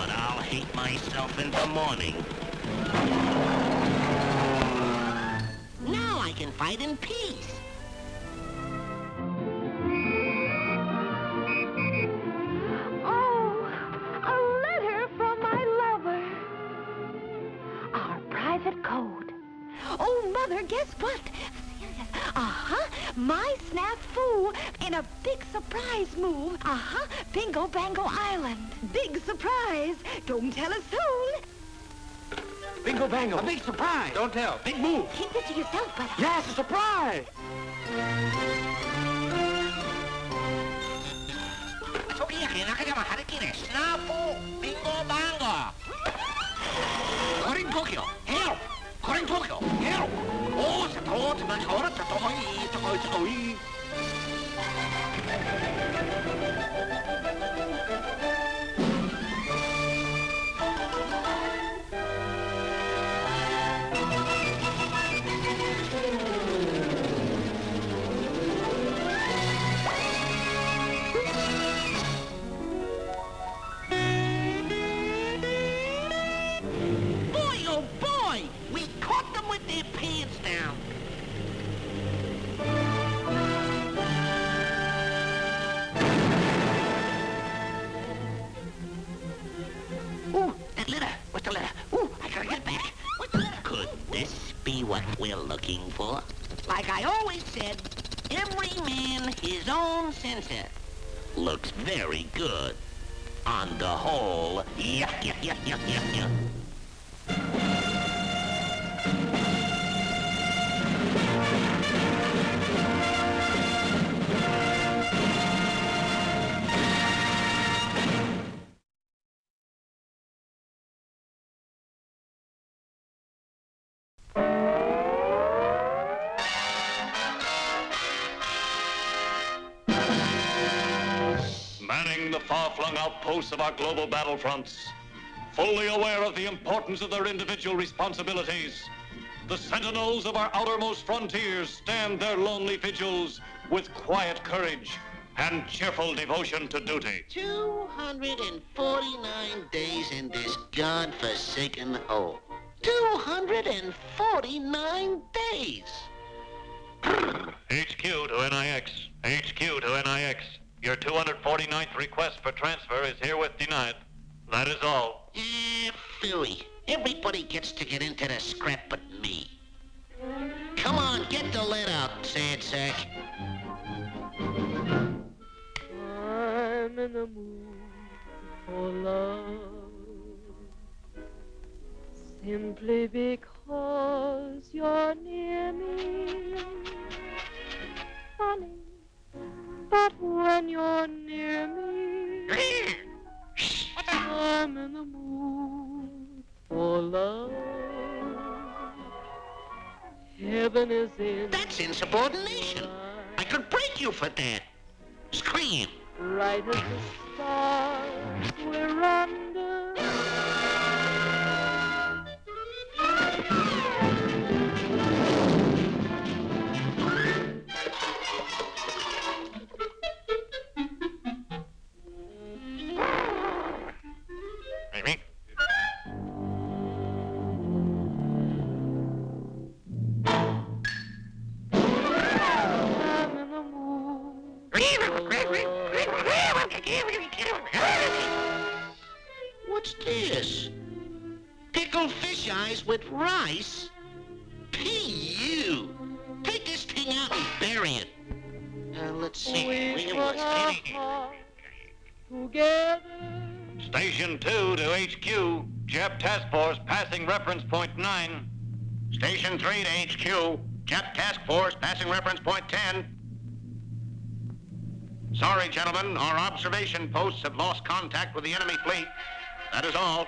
I'll hate myself in the morning. Now I can fight in peace. Oh, a letter from my lover. Our private code. Oh, Mother, guess what? My snafu in a big surprise move. Bingo Bango Island. Big surprise. Don't tell us soon. Bingo bango. A big surprise. Don't tell. Big move. Keep it to yourself, but... Yes, a surprise. Snafu, bingo bango. Korin Tokyo, help! Korin Tokyo, help! Oh, boy! We caught them with their pants down. Ooh, that letter. What's the letter? Ooh, I gotta get it back. What's the letter? Could this be what we're looking for? Like I always said, every man his own censor. Looks very good. On the whole, yuck. Manning the far-flung outposts of our global battlefronts, fully aware of the importance of their individual responsibilities, the sentinels of our outermost frontiers stand their lonely vigils with quiet courage and cheerful devotion to duty. 249 days in this godforsaken hole. 249 days! HQ to NIX. HQ to NIX. Your 249th request for transfer is herewith denied. That is all. Phooey. Everybody gets to get into the scrap but me. Come on, get the lead out, sad sack. I'm in the mood for love, simply because you're near me. Funny, but when you're near me, I'm in the mood for love. Heaven is in. That's insubordination. I could break you for that. Scream. Right as the stars we're under. What's this? Pickled fish eyes with rice? P.U. Take this thing out and bury it. Let's see. Where was it? Together. Station 2 to HQ. Jap Task Force passing reference point 9. Station 3 to HQ. Jet Task Force passing reference point 10. Sorry, gentlemen. Our observation posts have lost contact with the enemy fleet. That is all.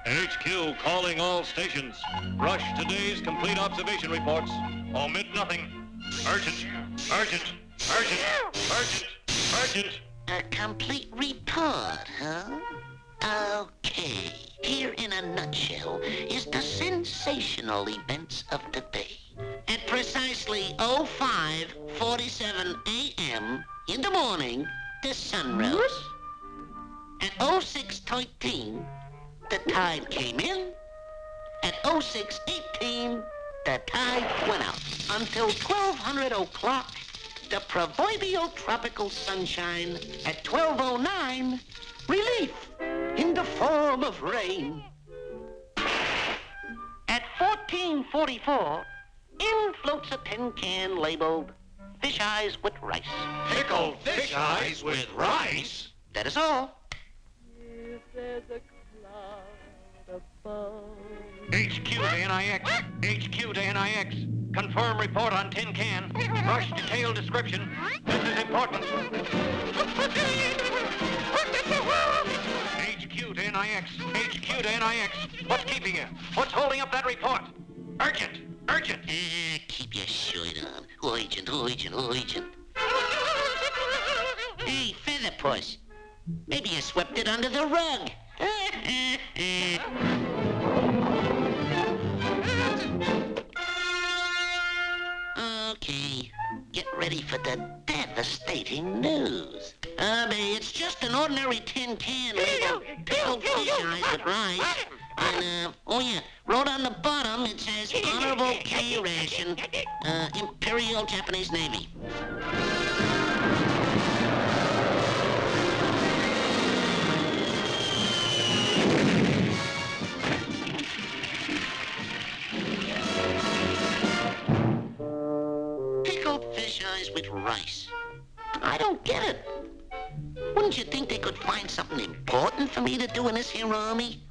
HQ calling all stations. Rush today's complete observation reports. Omit nothing. Urgent! Urgent! Urgent! Urgent! Urgent! A complete report, huh? Okay. Here in a nutshell is the sensational events of the day. At precisely 05:47 a.m. in the morning, the sun rose. At 06:13, the tide came in. At 06:18, the tide went out. Until 1200 o'clock, the proverbial tropical sunshine. At 12:09, relief in the form of rain. At 14:44, in floats a tin can labeled fish eyes with rice. Pickled fish eyes with rice? That is all. If there's a cloud above. HQ to NIX. HQ to NIX. Confirm report on tin can. Rush detailed description. This is important. HQ to NIX. HQ to NIX. What's keeping you? What's holding up that report? Urgent! Urgent! Keep your shirt on. Urgent, urgent, urgent. Hey, Featherpuss. Maybe you swept it under the rug. Okay, get ready for the devastating news. It's just an ordinary tin can labeled pickled fish eyes with rice. And, oh yeah, wrote on the bottom, it says Honorable K ration, Imperial Japanese Navy. Pickled fish eyes with rice. I don't get it. Wouldn't you think they could find something important for me to do in this here army?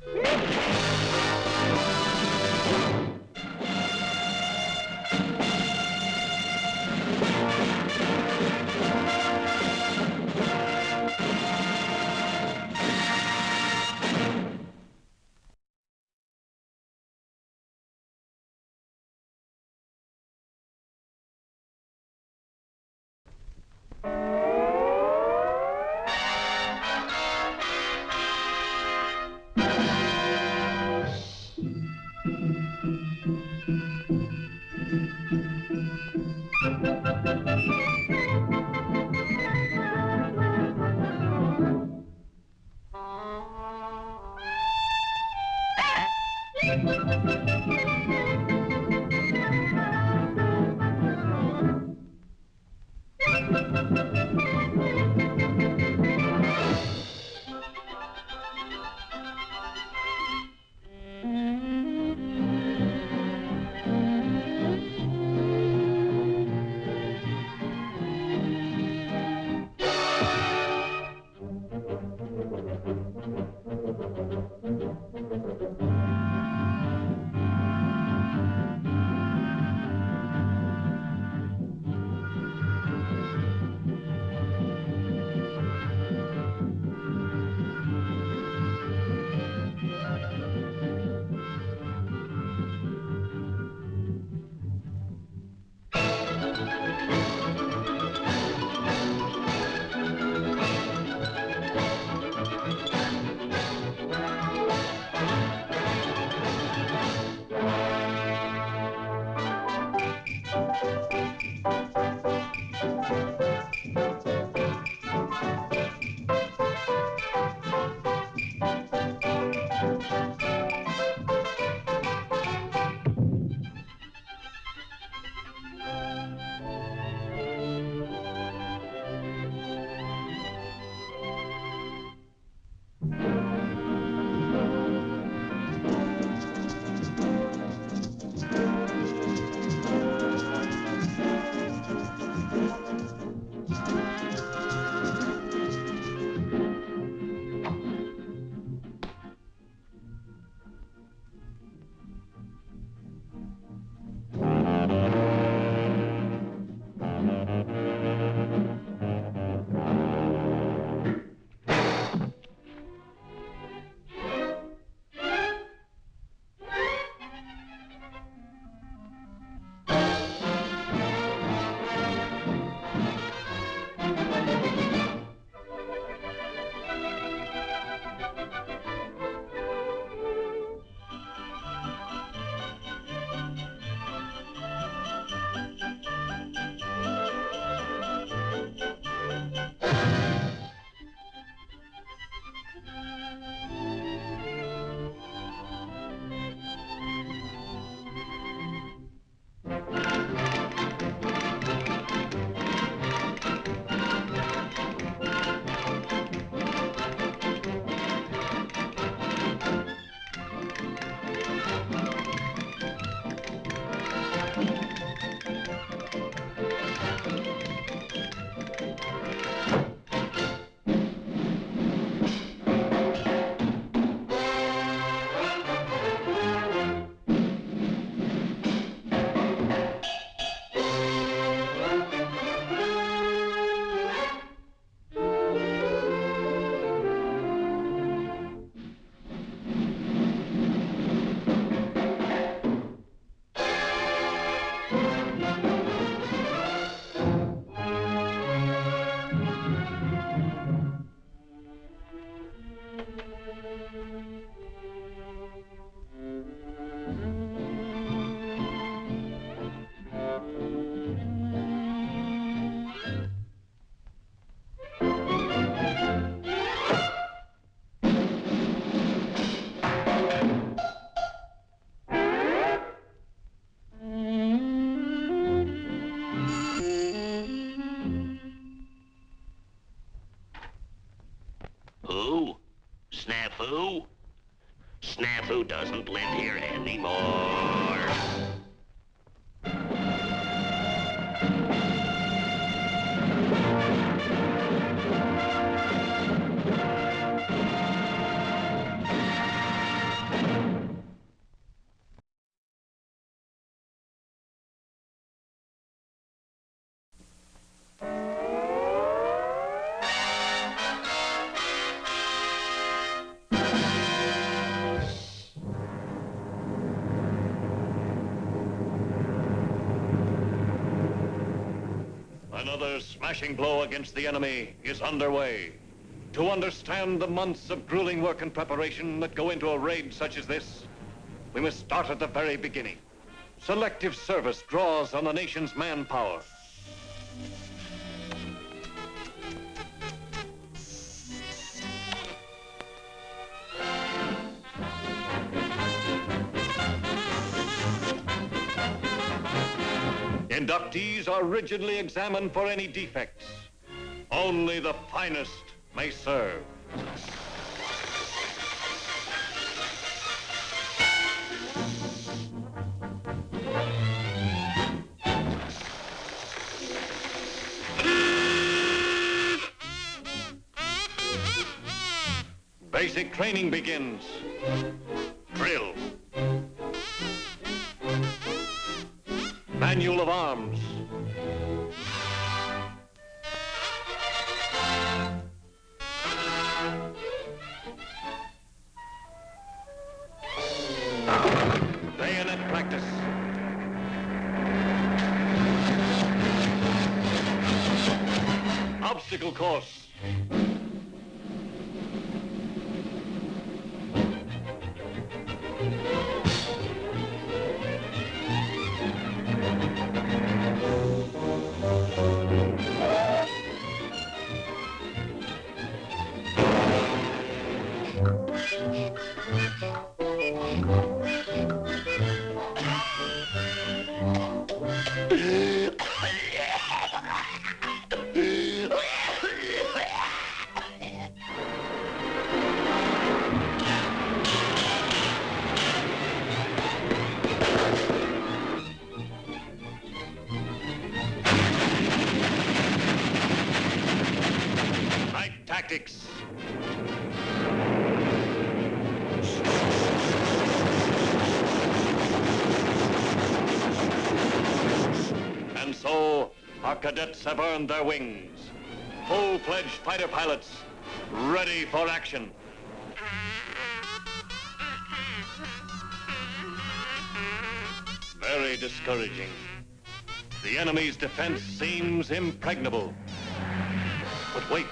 Snafu doesn't live here anymore. Another smashing blow against the enemy is underway. To understand the months of grueling work and preparation that go into a raid such as this, we must start at the very beginning. Selective service draws on the nation's manpower. Inductees are rigidly examined for any defects. Only the finest may serve. Basic training begins. Drill. Manual of arms. Bayonet practice. Obstacle course. Tactics. And so, our cadets have earned their wings. Full-fledged fighter pilots, ready for action. Very discouraging. The enemy's defense seems impregnable. But wait.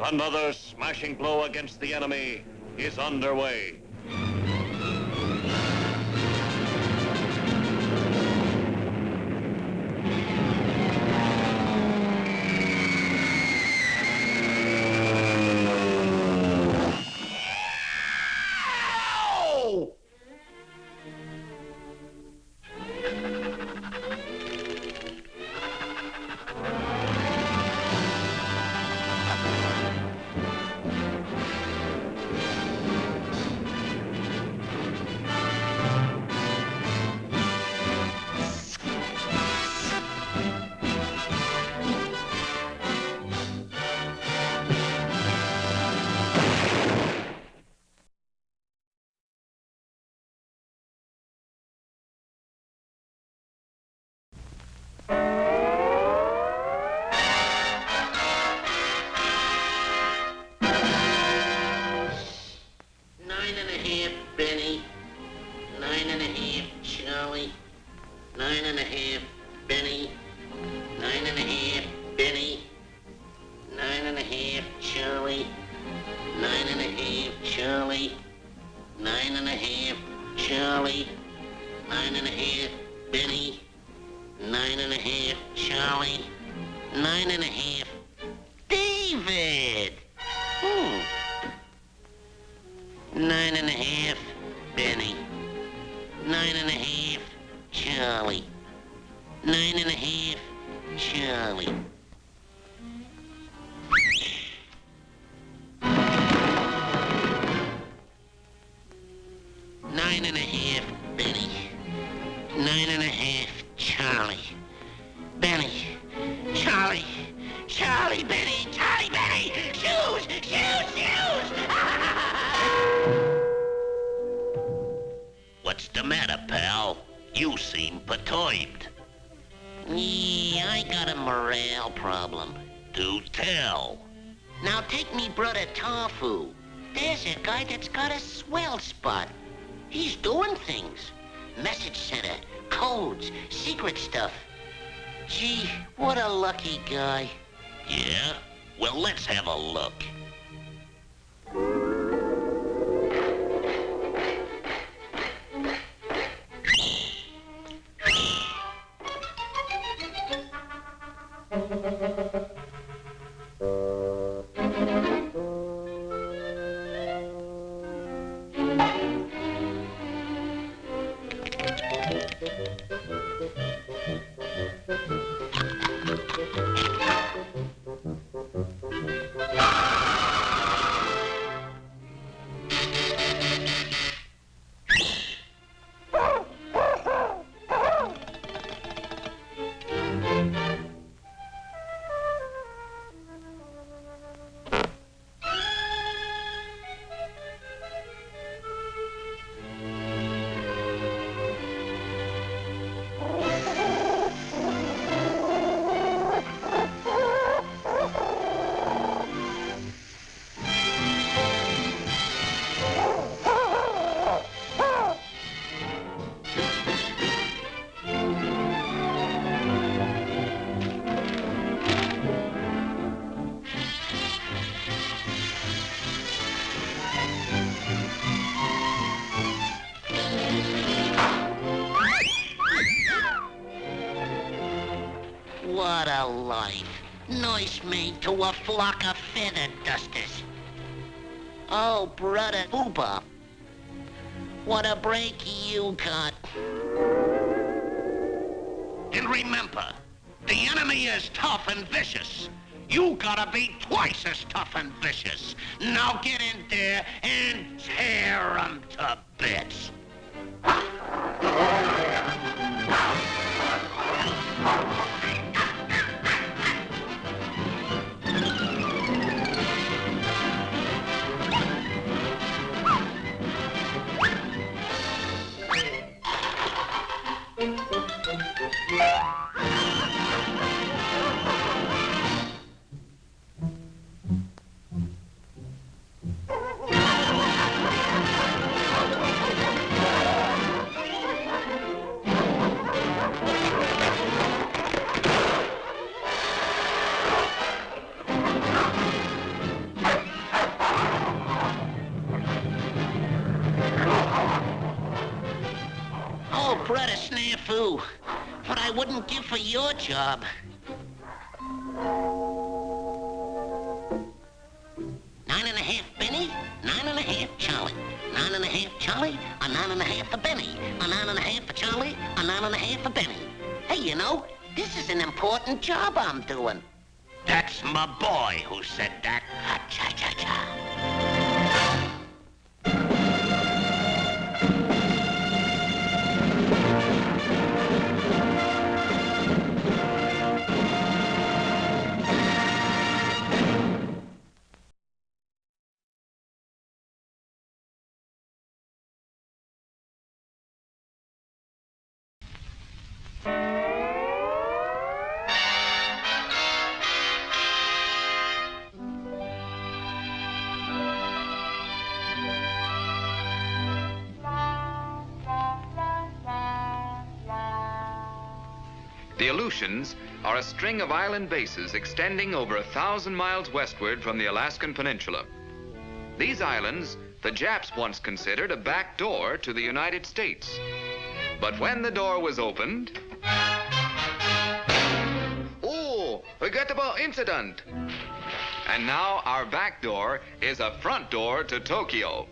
Another smashing blow against the enemy is underway. Charlie. 9.5, Charlie. 9.5, Benny. 9.5, Charlie. 9.5, David. 9.5, Benny. 9.5, Charlie. 9.5, Charlie. 9.5, Benny. 9.5, Charlie. Benny. Charlie. Charlie, Benny. Charlie, Benny. Shoes! Shoes! Shoes! What's the matter, pal? You seem perturbed. Yeah, I got a morale problem. Do tell. Now take me brother Tofu. There's a guy that's got a swell spot. He's doing things. Message center, codes, secret stuff. Gee, what a lucky guy. Yeah? Well, let's have a look. What a life. Nursemaid to a flock of feather dusters. Oh, brother Booba. What a break you got. And remember, the enemy is tough and vicious. You gotta be twice as tough and vicious. Now get in there and tear 'em to bits. Oh, brother Snafu. What I wouldn't give for your job. Nine and a half Benny, 9.5 Charlie. 9.5 Charlie, a 9.5 for Benny. A 9.5 for Charlie, a 9.5 for Benny. Hey, you know, this is an important job I'm doing. That's my boy who said that. Ha-cha-cha-cha. The Aleutians are a string of island bases extending over 1,000 miles westward from the Alaskan Peninsula. These islands, the Japs once considered a back door to the United States. But when the door was opened... Oh, regrettable incident. And now our back door is a front door to Tokyo.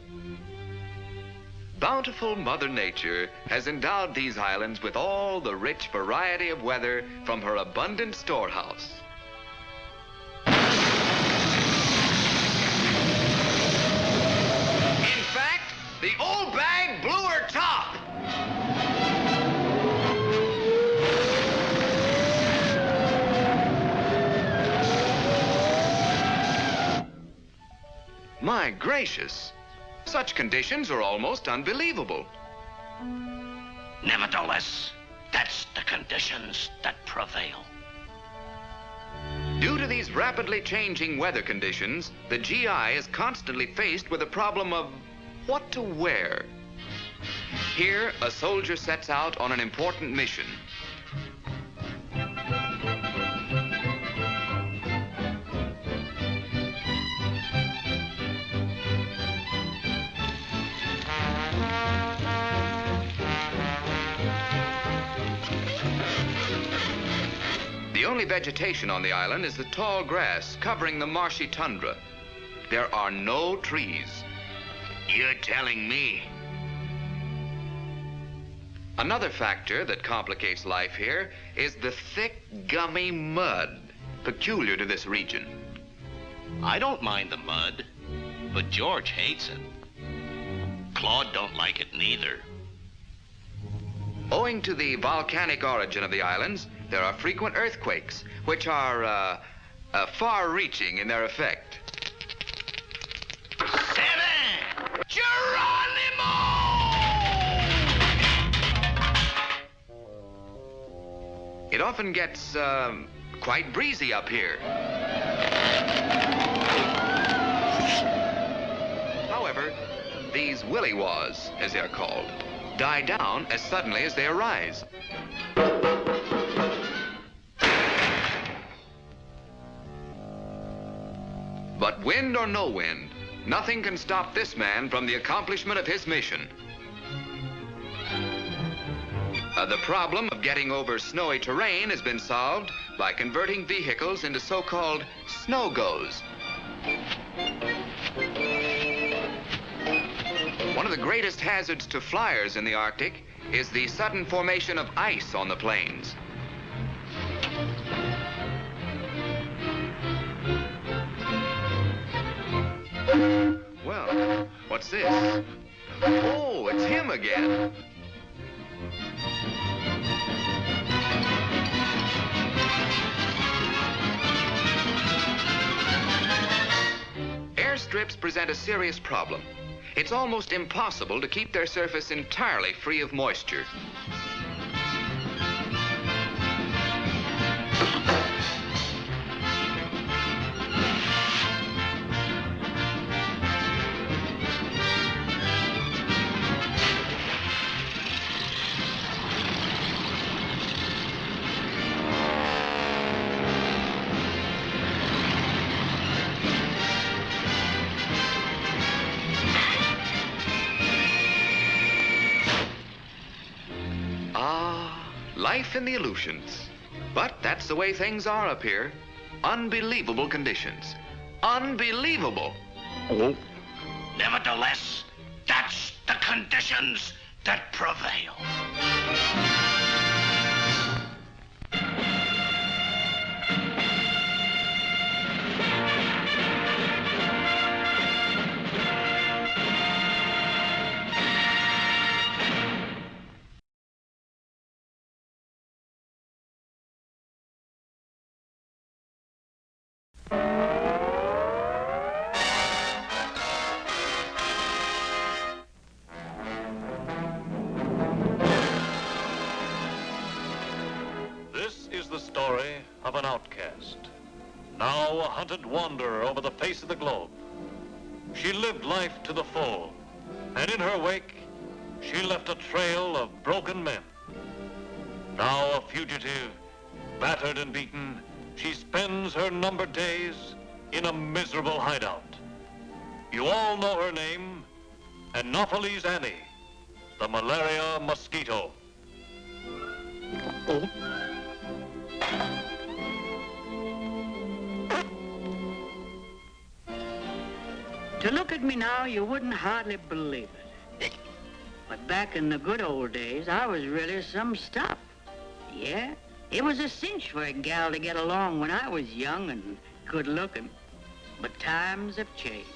Bountiful Mother Nature has endowed these islands with all the rich variety of weather from her abundant storehouse. In fact, the old bag blew her top. My gracious. Such conditions are almost unbelievable. Nevertheless, that's the conditions that prevail. Due to these rapidly changing weather conditions, the GI is constantly faced with the problem of what to wear. Here, a soldier sets out on an important mission. The only vegetation on the island is the tall grass covering the marshy tundra. There are no trees. You're telling me? Another factor that complicates life here is the thick, gummy mud peculiar to this region. I don't mind the mud, but George hates it. Claude don't like it neither. Owing to the volcanic origin of the islands, there are frequent earthquakes, which are far-reaching in their effect. Seven! Geronimo! It often gets quite breezy up here. However, these willy-waws, as they're called, die down as suddenly as they arise. But wind or no wind, nothing can stop this man from the accomplishment of his mission. The problem of getting over snowy terrain has been solved by converting vehicles into so-called snow-goes. One of the greatest hazards to flyers in the Arctic is the sudden formation of ice on the plains. Well, what's this? Oh, it's him again. Airstrips present a serious problem. It's almost impossible to keep their surface entirely free of moisture. Life in the Aleutians. But that's the way things are up here. Unbelievable conditions. Unbelievable. Oh. Nevertheless, that's the conditions that prevail. Of an outcast, now a hunted wanderer over the face of the globe. She lived life to the full, and in her wake, she left a trail of broken men. Now a fugitive, battered and beaten, she spends her numbered days in a miserable hideout. You all know her name, Anopheles Annie, the malaria mosquito. To look at me now, you wouldn't hardly believe it. But back in the good old days, I was really some stuff. Yeah, it was a cinch for a gal to get along when I was young and good-looking. But times have changed.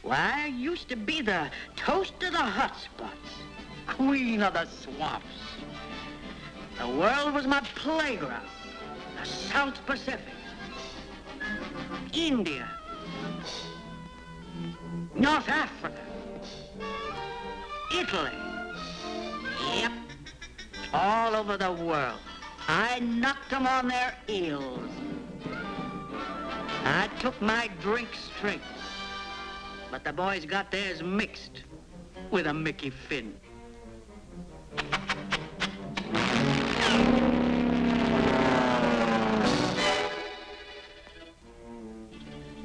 Why, I used to be the toast of the hot spots, queen of the swamps. The world was my playground. The South Pacific, India, North Africa, Italy. Yep, all over the world. I knocked them on their heels. I took my drink straight. But the boys got theirs mixed with a Mickey Finn.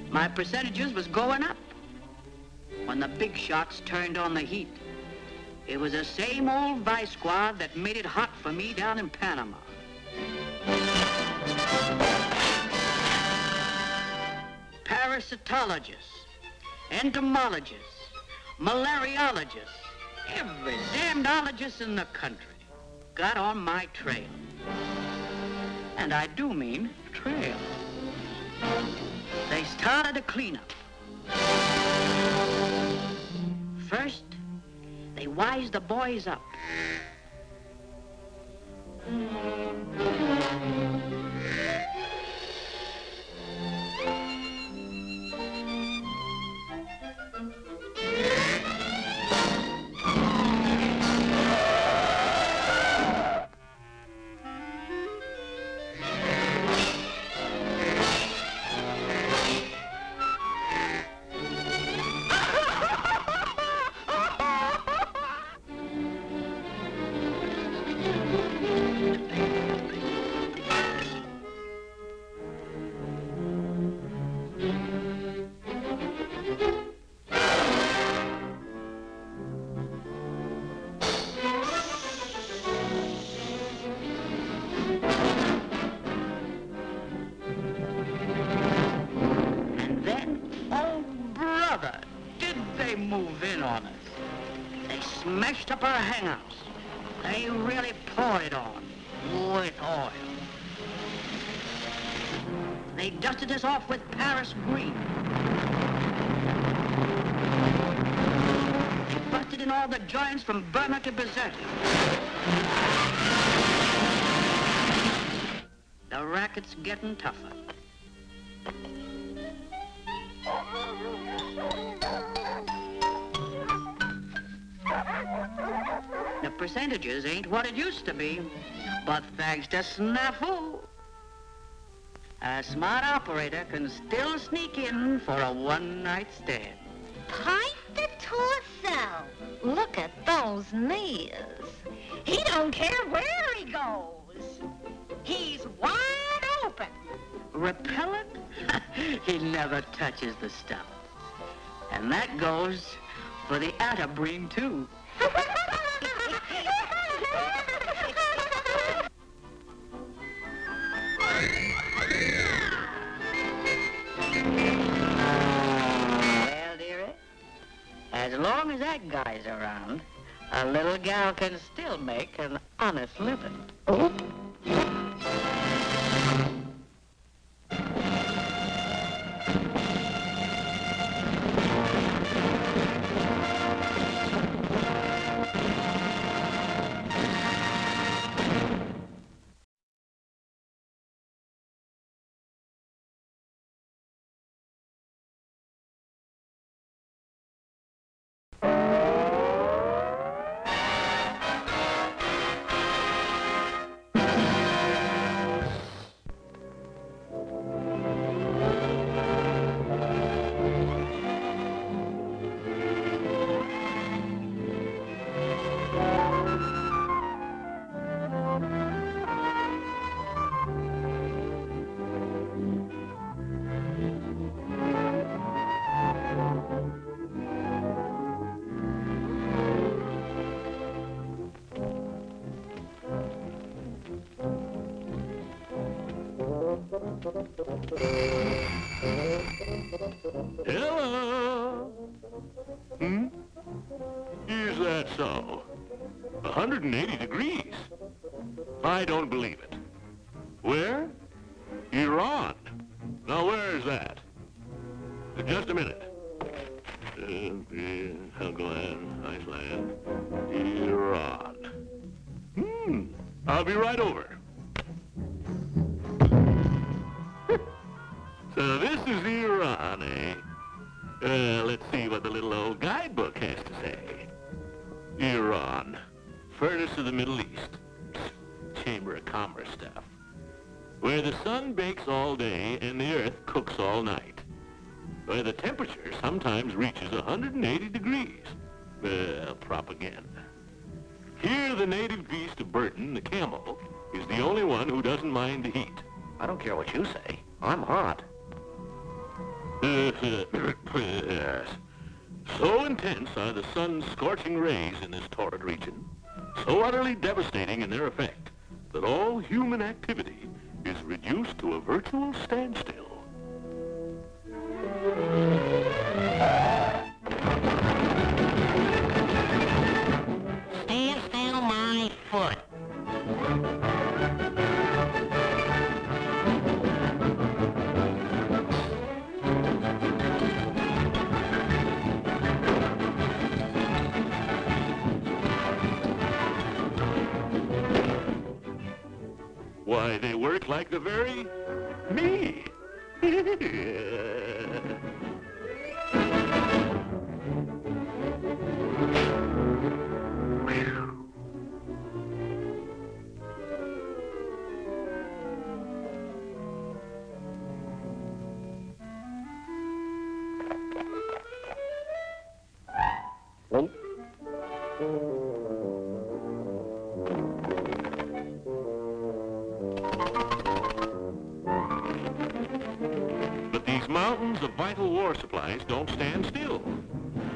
My percentages was going up when the big shots turned on the heat. It was the same old vice squad that made it hot for me down in Panama. Parasitologists, entomologists, malariologists, every damnedologist in the country got on my trail. And I do mean trail. They started a cleanup. First, they wised the boys up. Move in on us. They smashed up our hangouts. They really poured it on with oil. They dusted us off with Paris green. They busted in all the joints from Burma to Bizerta. The racket's getting tougher. The percentages ain't what it used to be, but thanks to Snafu, a smart operator can still sneak in for a one-night stand. Pipe the torso. Look at those knees. He don't care where he goes. He's wide open. Repellent? He never touches the stuff. And that goes for the Atterbreen, too. Well, dearie, as long as that guy's around, a little gal can still make an honest living. Oh. Hello? Is that so? 180 degrees? I don't believe it. Where? Iran. Now, where is that? Just a minute. Helgoland, Iceland, Iran. I'll be right over. So this is Iran, eh? Let's see what the little old guidebook has to say. Iran, furnace of the Middle East, Chamber of Commerce stuff, where the sun bakes all day and the earth cooks all night, where the temperature sometimes reaches 180 degrees. Propaganda. Here, the native beast of burden, the camel, is the only one who doesn't mind the heat. I don't care what you say. I'm hot. So intense are the sun's scorching rays in this torrid region, so utterly devastating in their effect, that all human activity is reduced to a virtual standstill. Stand still, my foot. Why, they work like the very me. But these mountains of vital war supplies don't stand still.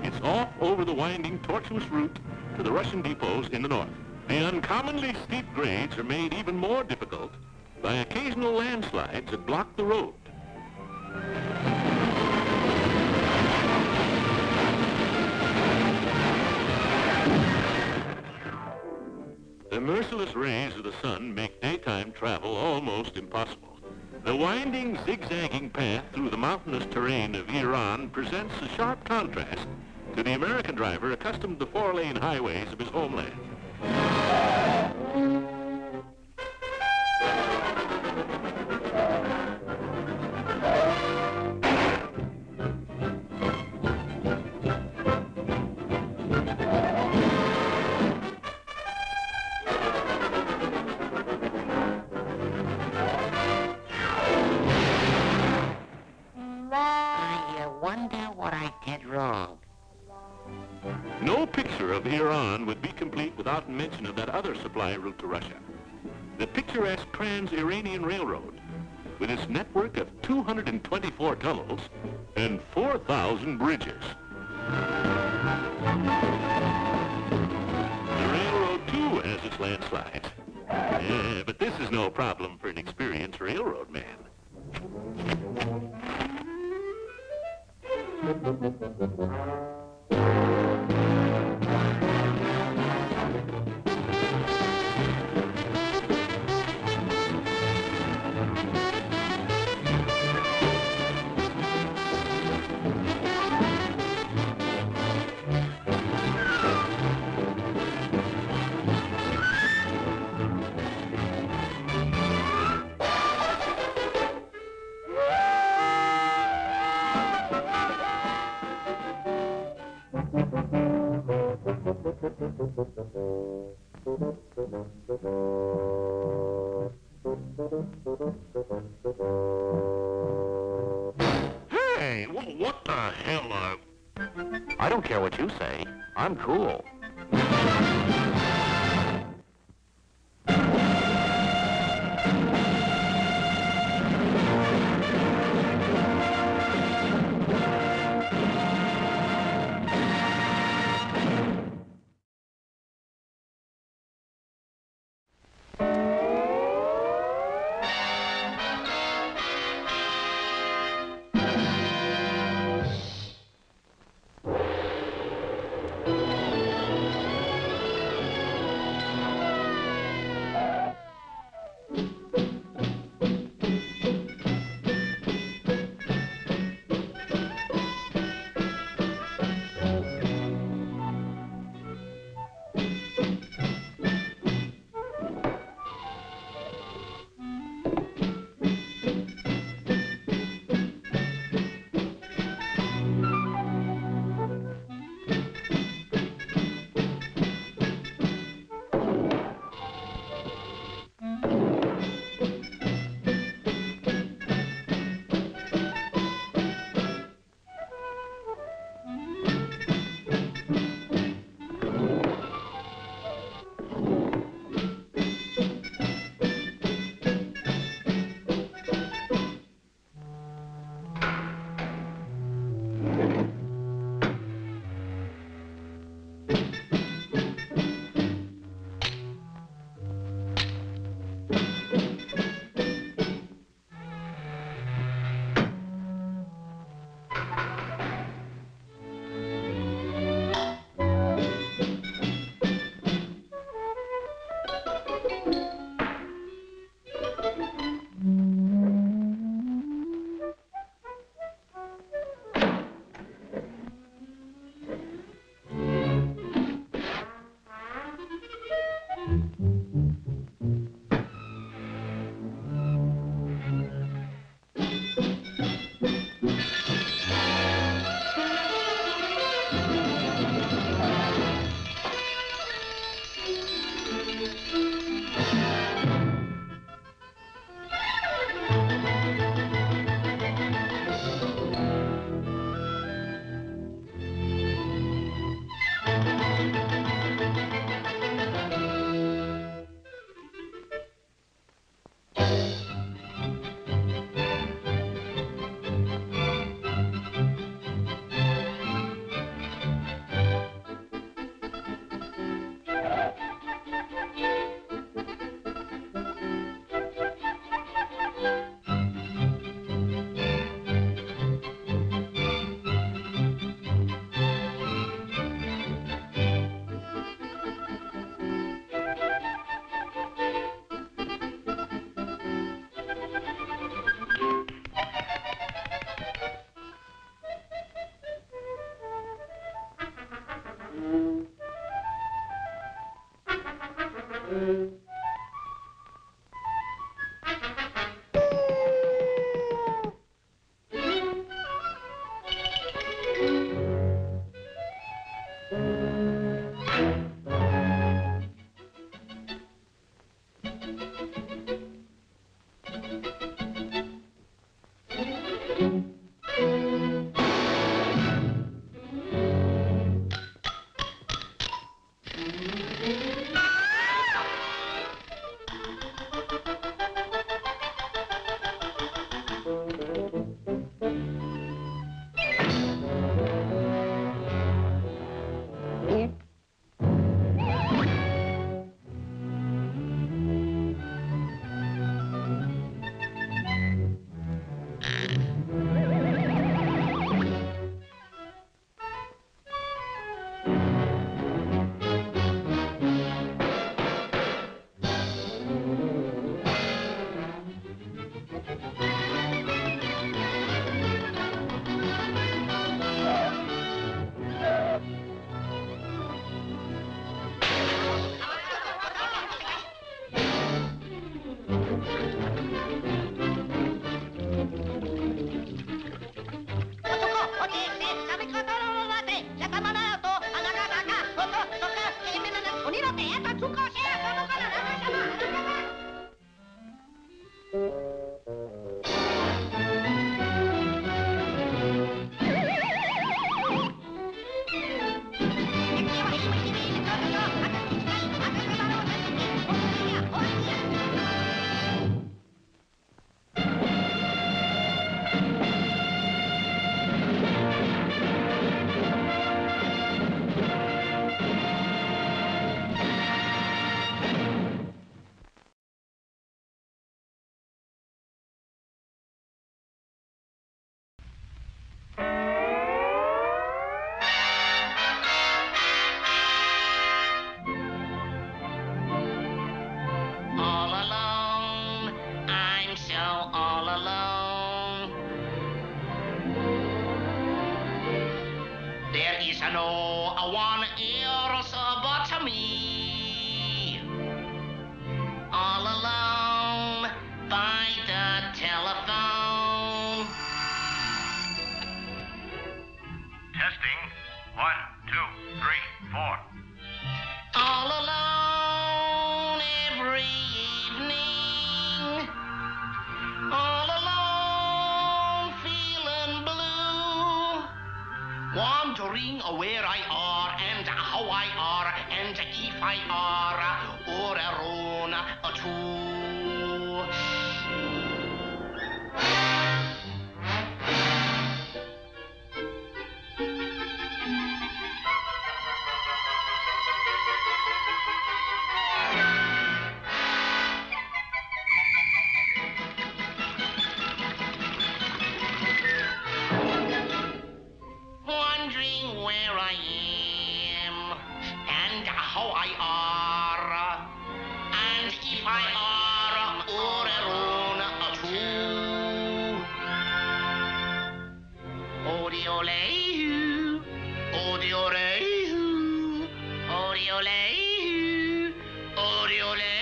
It's off over the winding, tortuous route to the Russian depots in the north. The uncommonly steep grades are made even more difficult by occasional landslides that block the road. The merciless rays of the sun make daytime travel almost impossible. The winding, zigzagging path through the mountainous terrain of Iran presents a sharp contrast to the American driver accustomed to the four-lane highways of his homeland. I wonder what I did wrong. No picture of Iran would be complete without mention of that other supply route to Russia, the picturesque Trans-Iranian Railroad, with its network of 224 tunnels and 4,000 bridges. The railroad, too, has its landslides. But this is no problem for an experienced railroad man. Hey, what the hell are... I don't care what you say. I'm cool. There is no one else but me. All alone by the telephone. Testing. 1, 2, 3, 4. All alone every evening. All alone feeling blue. Wondering where I are and how I are and if I are or alone too. Wondering where I am and how I are and if I are or alone too. Odiole-hoo, odiole-hoo, odiole-hoo, odiole-hoo.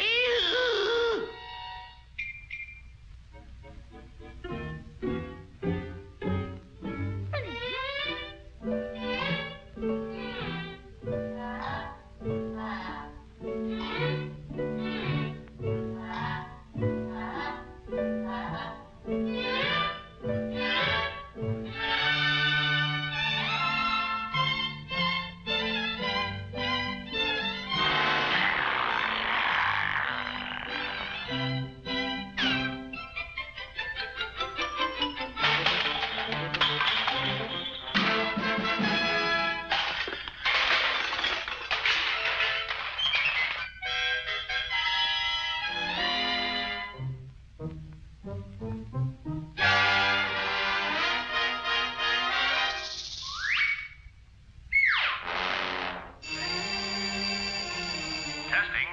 Testing.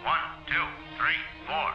1, 2, 3, 4.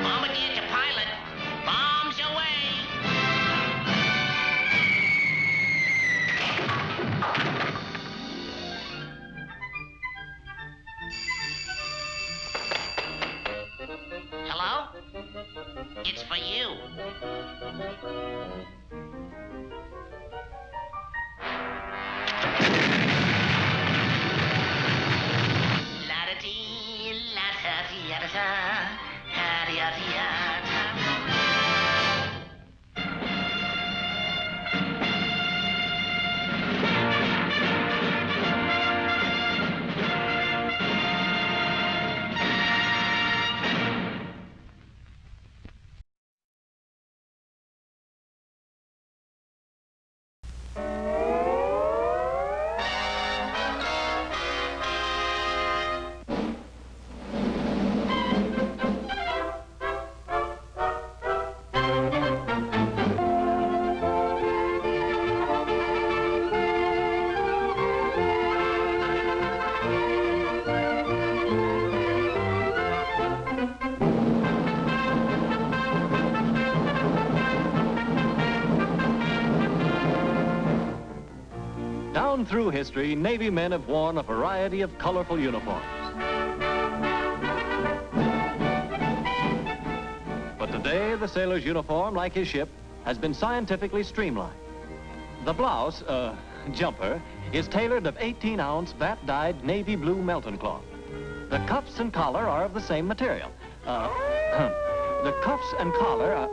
Bombardier to pilot. Bombs away. Hello? It's for you. La-da-dee, la-da-dee-da-da, ha-dee-da-dee-da-da. On through history, Navy men have worn a variety of colorful uniforms. But today, the sailor's uniform, like his ship, has been scientifically streamlined. The blouse, jumper, is tailored of 18-ounce vat-dyed navy blue Melton cloth. The cuffs and collar are of the same material. The cuffs and collar are...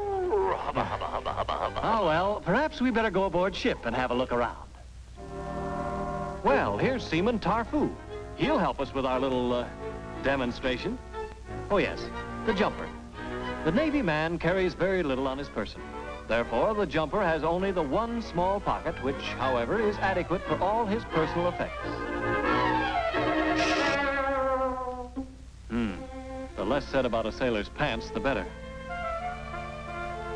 Oh, well, perhaps we better go aboard ship and have a look around. Well, here's Seaman Tarfu. He'll help us with our little, demonstration. Oh, yes, the jumper. The Navy man carries very little on his person. Therefore, the jumper has only the one small pocket, which, however, is adequate for all his personal effects. The less said about a sailor's pants, the better.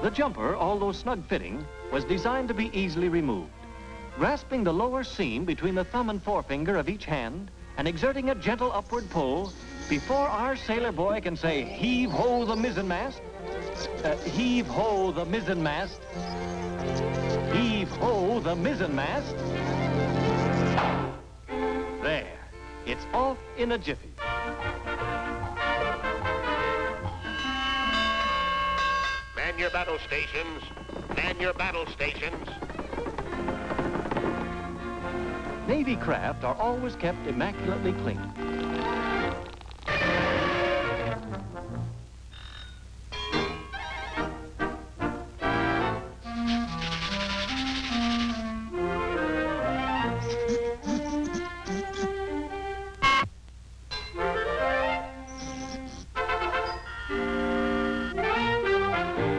The jumper, although snug-fitting, was designed to be easily removed. Grasping the lower seam between the thumb and forefinger of each hand and exerting a gentle upward pull, before our sailor boy can say, "Heave-ho the mizzenmast," heave-ho the mizzenmast, heave-ho the mizzenmast. There, it's off in a jiffy. Man your battle stations. Man your battle stations. Navy craft are always kept immaculately clean.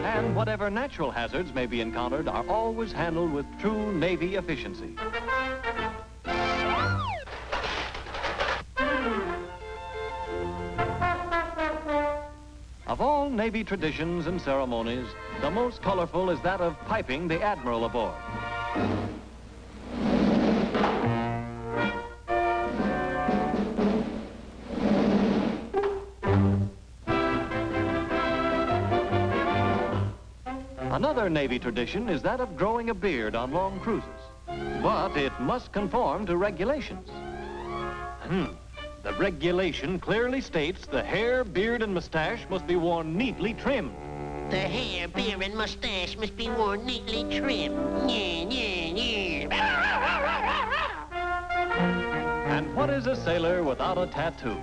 And whatever natural hazards may be encountered are always handled with true Navy efficiency. Of all Navy traditions and ceremonies, the most colorful is that of piping the Admiral aboard. Another Navy tradition is that of growing a beard on long cruises, but it must conform to regulations. The regulation clearly states the hair, beard, and mustache must be worn neatly trimmed. The hair, beard, and mustache must be worn neatly trimmed. And what is a sailor without a tattoo?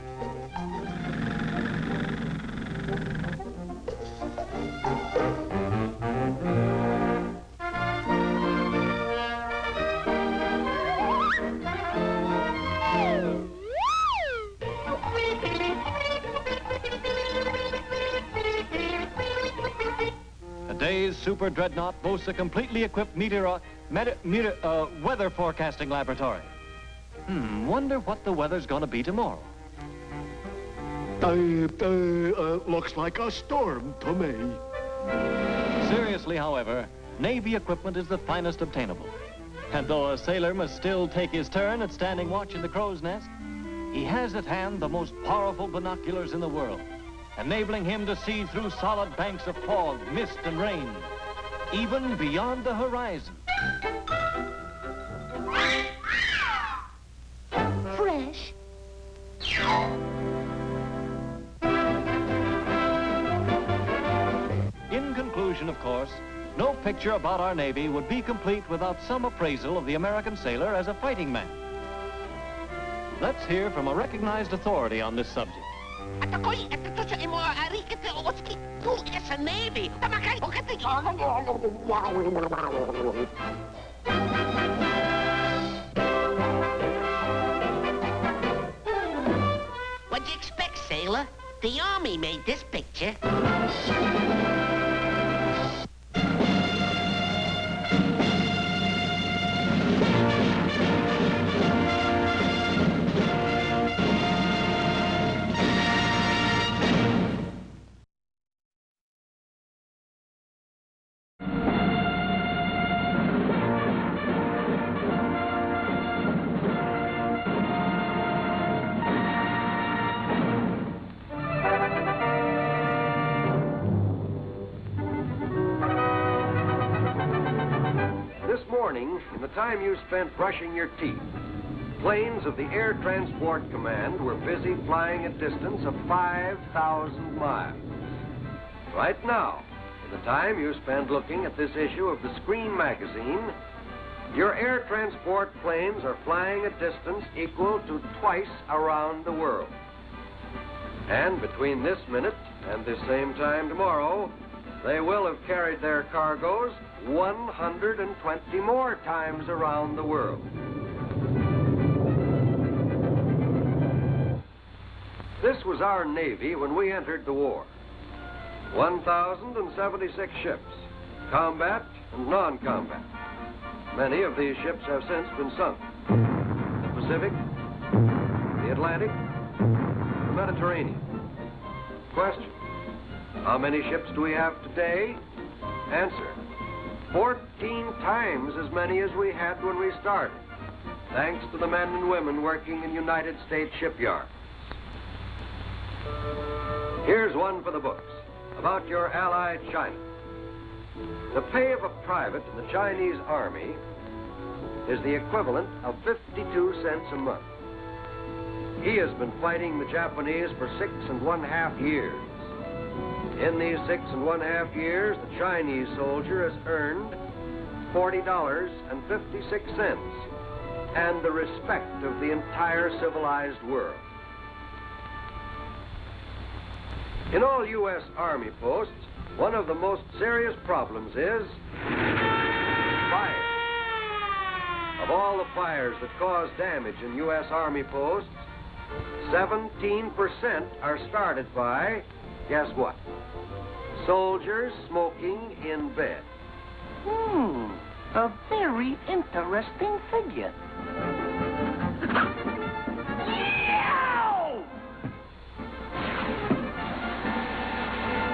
Today's super dreadnought boasts a completely equipped weather forecasting laboratory. Wonder what the weather's gonna be tomorrow. Looks like a storm to me. Seriously, however, Navy equipment is the finest obtainable. And though a sailor must still take his turn at standing watch in the crow's nest, he has at hand the most powerful binoculars in the world, enabling him to see through solid banks of fog, mist, and rain, even beyond the horizon. Fresh. In conclusion, of course, no picture about our Navy would be complete without some appraisal of the American sailor as a fighting man. Let's hear from a recognized authority on this subject. Navy. What'd you expect, sailor? The Army made this picture. time you spent brushing your teeth, planes of the Air Transport Command were busy flying a distance of 5,000 miles. Right now, in the time you spend looking at this issue of the Screen magazine, your air transport planes are flying a distance equal to twice around the world. And between this minute and this same time tomorrow, they will have carried their cargoes 120 more times around the world. This was our Navy when we entered the war. 1,076 ships, combat and non-combat. Many of these ships have since been sunk. The Pacific, the Atlantic, the Mediterranean. Question: how many ships do we have today? Answer: 14 times as many as we had when we started, thanks to the men and women working in United States shipyards. Here's one for the books about your ally, China. The pay of a private in the Chinese Army is the equivalent of 52 cents a month. He has been fighting the Japanese for 6½ years. In these 6½ years, the Chinese soldier has earned $40.56 and the respect of the entire civilized world. In all U.S. Army posts, one of the most serious problems is fire. Of all the fires that cause damage in U.S. Army posts, 17% are started by, guess what? Soldiers smoking in bed. A very interesting figure.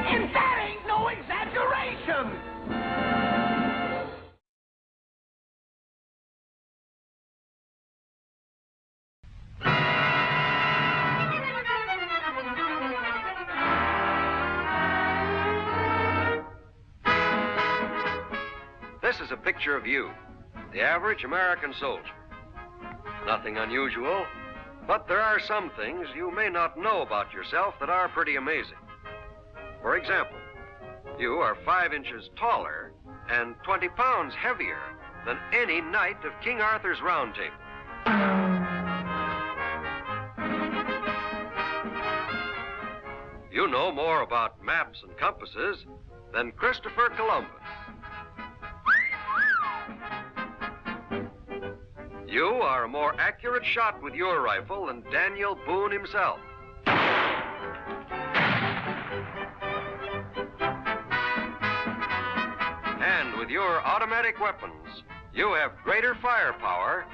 And that ain't no exaggeration! This is a picture of you, the average American soldier. Nothing unusual, but there are some things you may not know about yourself that are pretty amazing. For example, you are 5 inches taller and 20 pounds heavier than any knight of King Arthur's Round Table. You know more about maps and compasses than Christopher Columbus. You are a more accurate shot with your rifle than Daniel Boone himself. And with your automatic weapons, you have greater firepower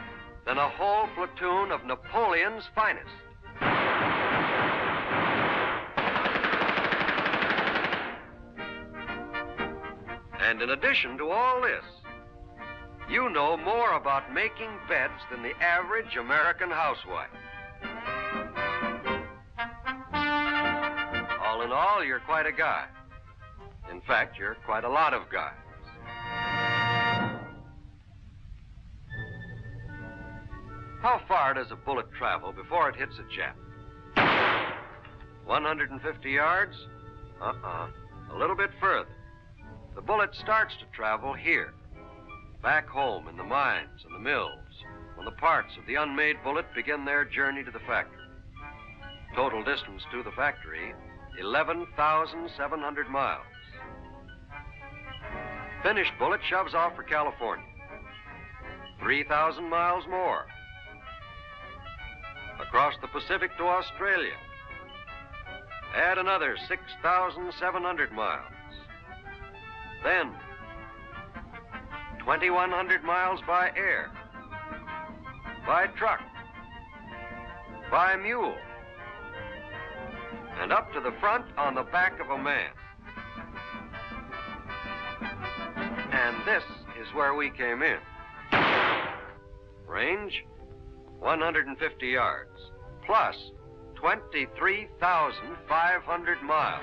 than a whole platoon of Napoleon's finest. And in addition to all this, you know more about making beds than the average American housewife. All in all, you're quite a guy. In fact, you're quite a lot of guys. How far does a bullet travel before it hits a Jap? 150 yards? A little bit further. The bullet starts to travel here, back home in the mines and the mills, when the parts of the unmade bullet begin their journey to the factory. Total distance to the factory, 11,700 miles. Finished bullet shoves off for California. 3,000 miles more. Across the Pacific to Australia. Add another 6,700 miles. Then 2,100 miles by air, by truck, by mule, and up to the front on the back of a man. And this is where we came in. Range, 150 yards, plus 23,500 miles.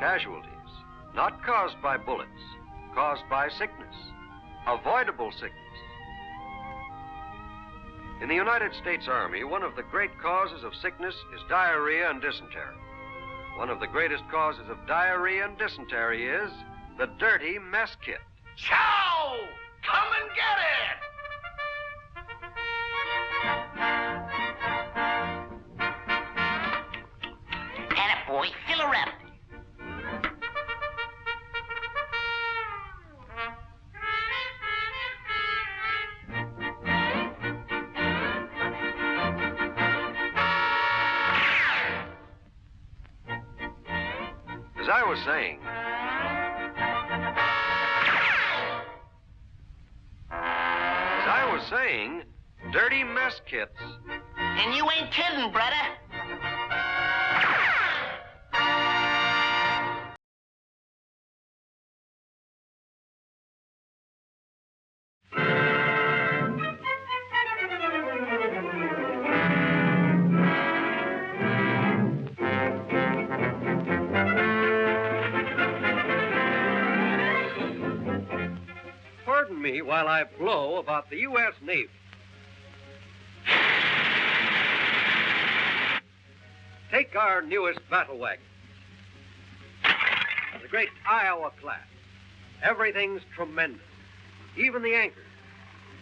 Casualties, not caused by bullets, caused by sickness, avoidable sickness. In the United States Army, one of the great causes of sickness is diarrhea and dysentery. One of the greatest causes of diarrhea and dysentery is the dirty mess kit. Chow! Come and get it! Attaboy, fill her up. As I was saying, dirty mess kits. And you ain't kidding, brother. Pardon me while I blow about the U.S. Navy. Take our newest battle wagon, the great Iowa class. Everything's tremendous, even the anchors.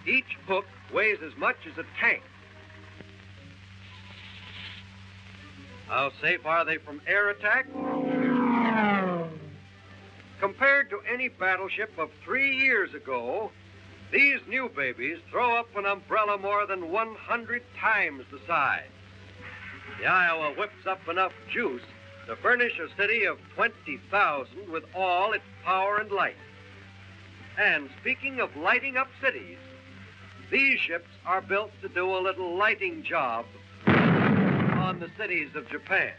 Each hook weighs as much as a tank. How safe are they from air attack? Compared to any battleship of 3 years ago, these new babies throw up an umbrella more than 100 times the size. The Iowa whips up enough juice to furnish a city of 20,000 with all its power and light. And speaking of lighting up cities, these ships are built to do a little lighting job on the cities of Japan.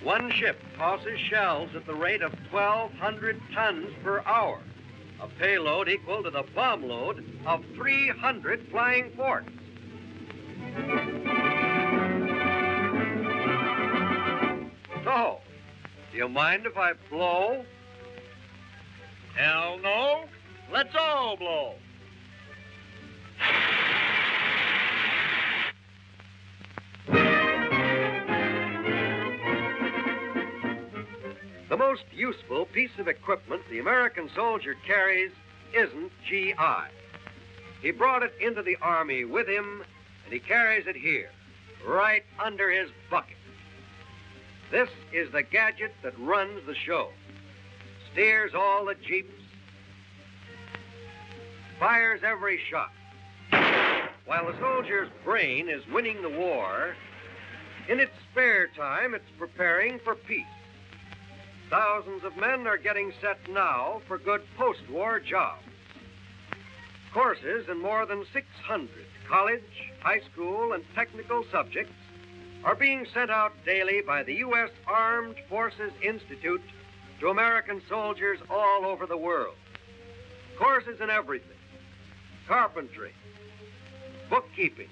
One ship tosses shells at the rate of 1,200 tons per hour, a payload equal to the bomb load of 300 flying forts. So, do you mind if I blow? Hell no. Let's all blow. The most useful piece of equipment the American soldier carries isn't GI. He brought it into the Army with him, and he carries it here, right under his bucket. This is the gadget that runs the show, steers all the jeeps, fires every shot. While the soldier's brain is winning the war, in its spare time, it's preparing for peace. Thousands of men are getting set now for good post-war jobs. Courses in more than 600 college, high school, and technical subjects are being sent out daily by the U.S. Armed Forces Institute to American soldiers all over the world. Courses in everything: carpentry, bookkeeping,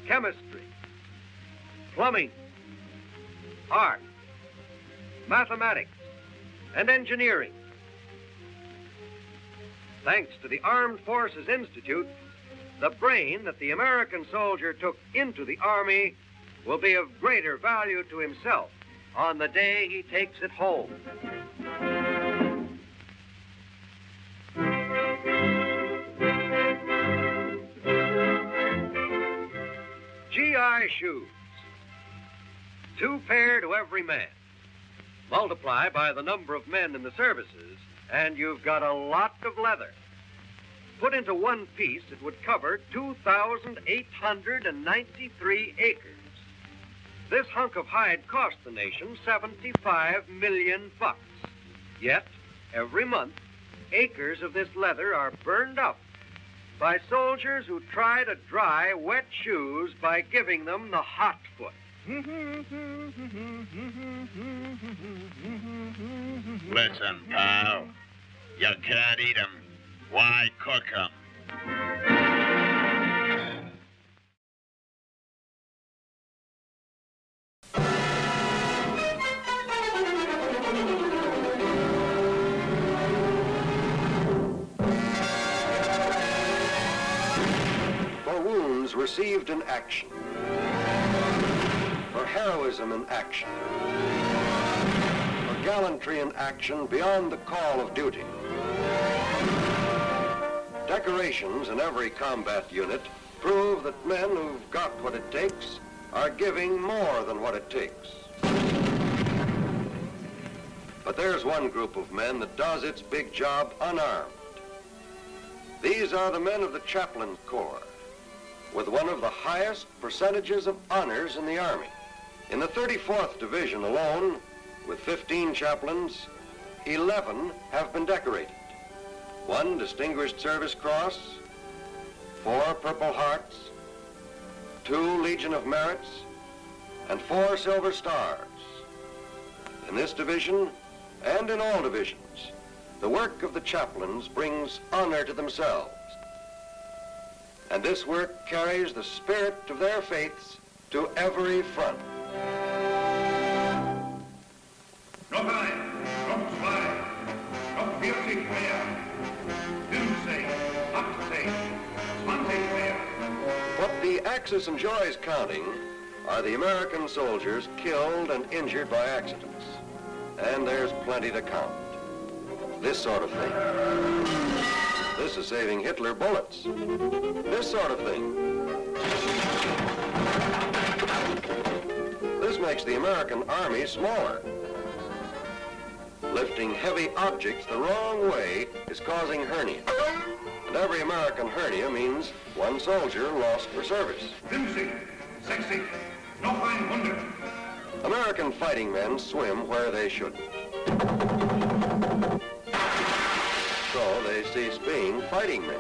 chemistry, plumbing, art, mathematics, and engineering. Thanks to the Armed Forces Institute, the brain that the American soldier took into the Army will be of greater value to himself on the day he takes it home. GI shoes. 2 pair to every man. Multiply by the number of men in the services, and you've got a lot of leather. Put into one piece, it would cover 2,893 acres. This hunk of hide cost the nation $75 million. Yet, every month, acres of this leather are burned up by soldiers who try to dry wet shoes by giving them the hot foot. Listen, pal, you can't eat 'em. Why cook 'em? chaplains received in action, for heroism in action, for gallantry in action beyond the call of duty. Decorations in every combat unit prove that men who've got what it takes are giving more than what it takes. But there's one group of men that does its big job unarmed. These are the men of the Chaplain Corps, with one of the highest percentages of honors in the Army. In the 34th Division alone, with 15 chaplains, 11 have been decorated. 1 Distinguished Service Cross, 4 Purple Hearts, 2 Legion of Merits, and 4 Silver Stars. In this division, and in all divisions, the work of the chaplains brings honor to themselves. And this work carries the spirit of their faiths to every front. Noch ein, noch zwei, noch 40 mehr, 50, 80, 20 mehr. What the Axis enjoys counting are the American soldiers killed and injured by accidents. And there's plenty to count. This sort of thing. This is saving Hitler bullets. This sort of thing. This makes the American Army smaller. Lifting heavy objects the wrong way is causing hernia. And every American hernia means one soldier lost for service. 50, 60, noch 100. American fighting men swim where they shouldn't. So they cease being fighting men.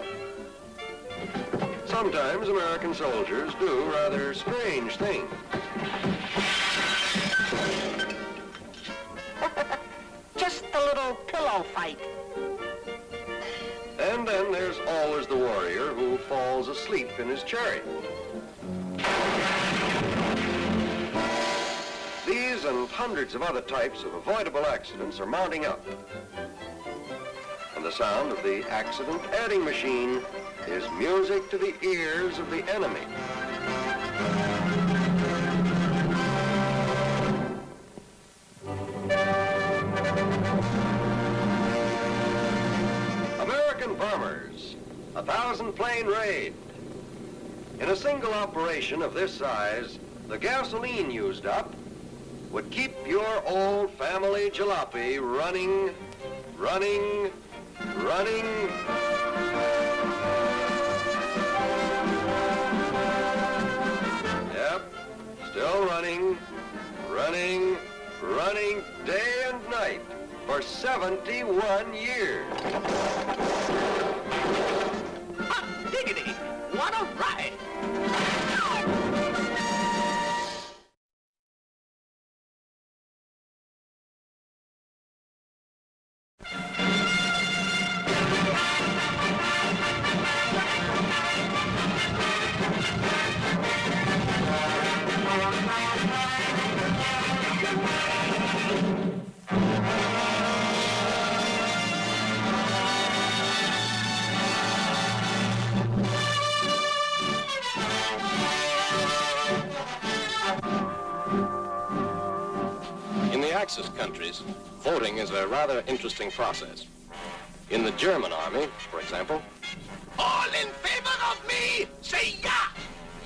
Sometimes American soldiers do rather strange things. Just a little pillow fight. And then there's always the warrior who falls asleep in his chariot. These and hundreds of other types of avoidable accidents are mounting up. And the sound of the accident adding machine is music to the ears of the enemy. American bombers, 1,000-plane raid. In a single operation of this size, the gasoline used up would keep your old family jalopy running, running, running. Yep, still running, running, running day and night for 71 years. Hot diggity! What a ride! Axis countries, voting is a rather interesting process. In the German army, for example, All in favor of me, say ja!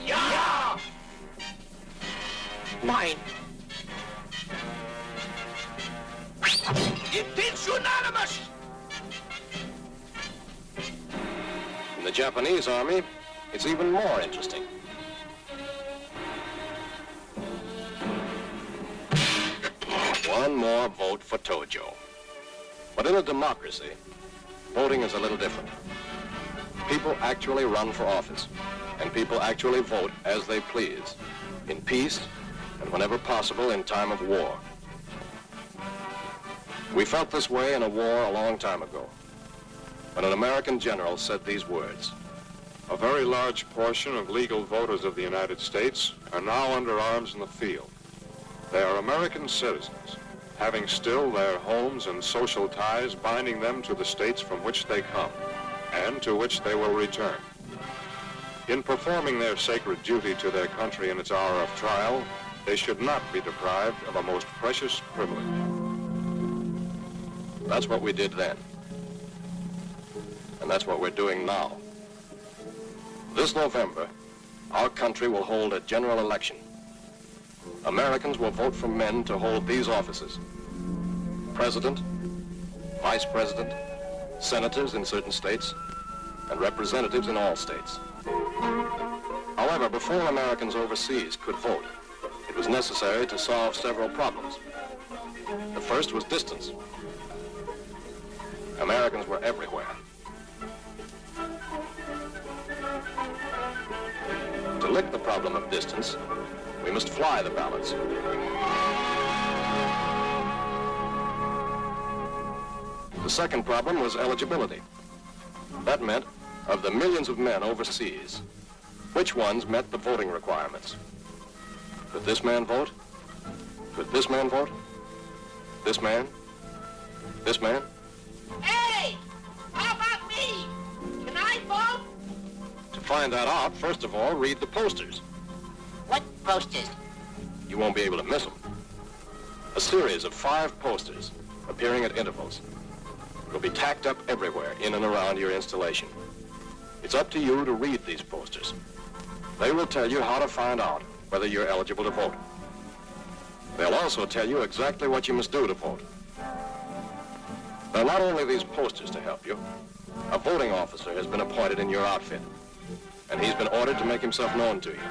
Ja! Mine. It is unanimous! in the Japanese army, it's even more interesting. One more vote for Tojo. But in a democracy, voting is a little different. People actually run for office, and people actually vote as they please, in peace and whenever possible in time of war. We felt this way in a war a long time ago, when an American general said these words. A very large portion of legal voters of the United States are now under arms in the field. They are American citizens, having still their homes and social ties binding them to the states from which they come and to which they will return. In performing their sacred duty to their country in its hour of trial, they should not be deprived of a most precious privilege. That's what we did then. And that's what we're doing now. This November, our country will hold a general election. Americans will vote for men to hold these offices: President, Vice President, senators in certain states, and representatives in all states. However, before Americans overseas could vote, it was necessary to solve several problems. The first was distance. Americans were everywhere. To lick the problem of distance, we must fly the ballots. The second problem was eligibility. That meant, of the millions of men overseas, which ones met the voting requirements? Could this man vote? Could this man vote? This man? This man? Hey! How about me? Can I vote? To find that out, first of all, read the posters. What posters? You won't be able to miss them. A series of 5 posters appearing at intervals. Will be tacked up everywhere in and around your installation. It's up to you to read these posters. They will tell you how to find out whether you're eligible to vote. They'll also tell you exactly what you must do to vote. There are not only these posters to help you. A voting officer has been appointed in your outfit, and he's been ordered to make himself known to you.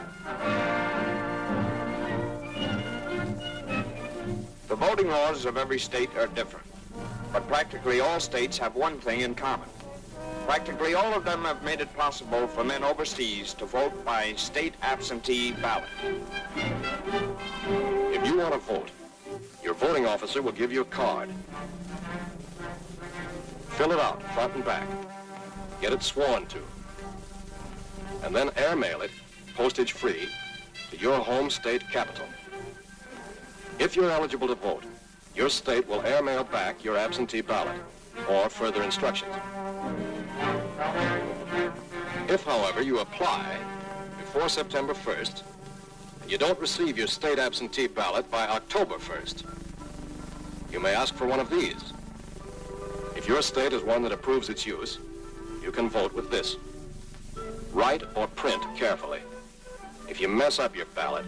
The voting laws of every state are different, but practically all states have one thing in common. Practically all of them have made it possible for men overseas to vote by state absentee ballot. If you want to vote, your voting officer will give you a card. Fill it out, front and back. Get it sworn to. And then airmail it, postage free, to your home state capital. If you're eligible to vote, your state will airmail back your absentee ballot or further instructions. If, however, you apply before September 1st, and you don't receive your state absentee ballot by October 1st, you may ask for one of these. If your state is one that approves its use, you can vote with this. Write or print carefully. If you mess up your ballot,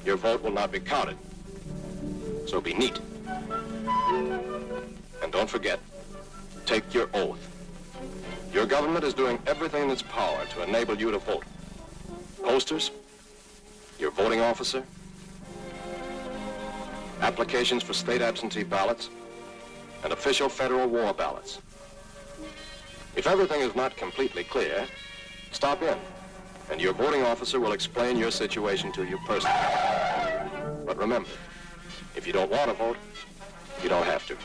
your vote will not be counted. So be neat. And don't forget, take your oath. Your government is doing everything in its power to enable you to vote. Posters, your voting officer, applications for state absentee ballots, and official federal war ballots. If everything is not completely clear, stop in, and your voting officer will explain your situation to you personally. But remember, if you don't want to vote, you don't have to.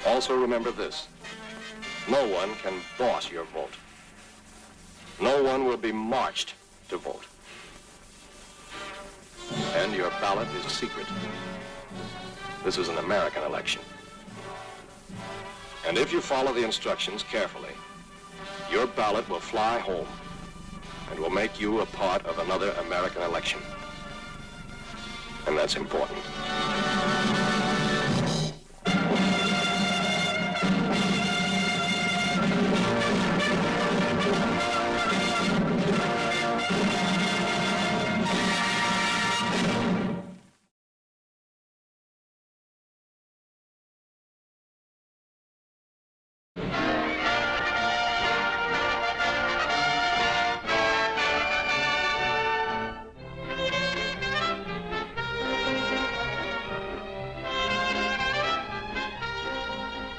Also remember this: no one can boss your vote. No one will be marched to vote. And your ballot is secret. This is an American election. And if you follow the instructions carefully, your ballot will fly home and will make you a part of another American election. And that's important.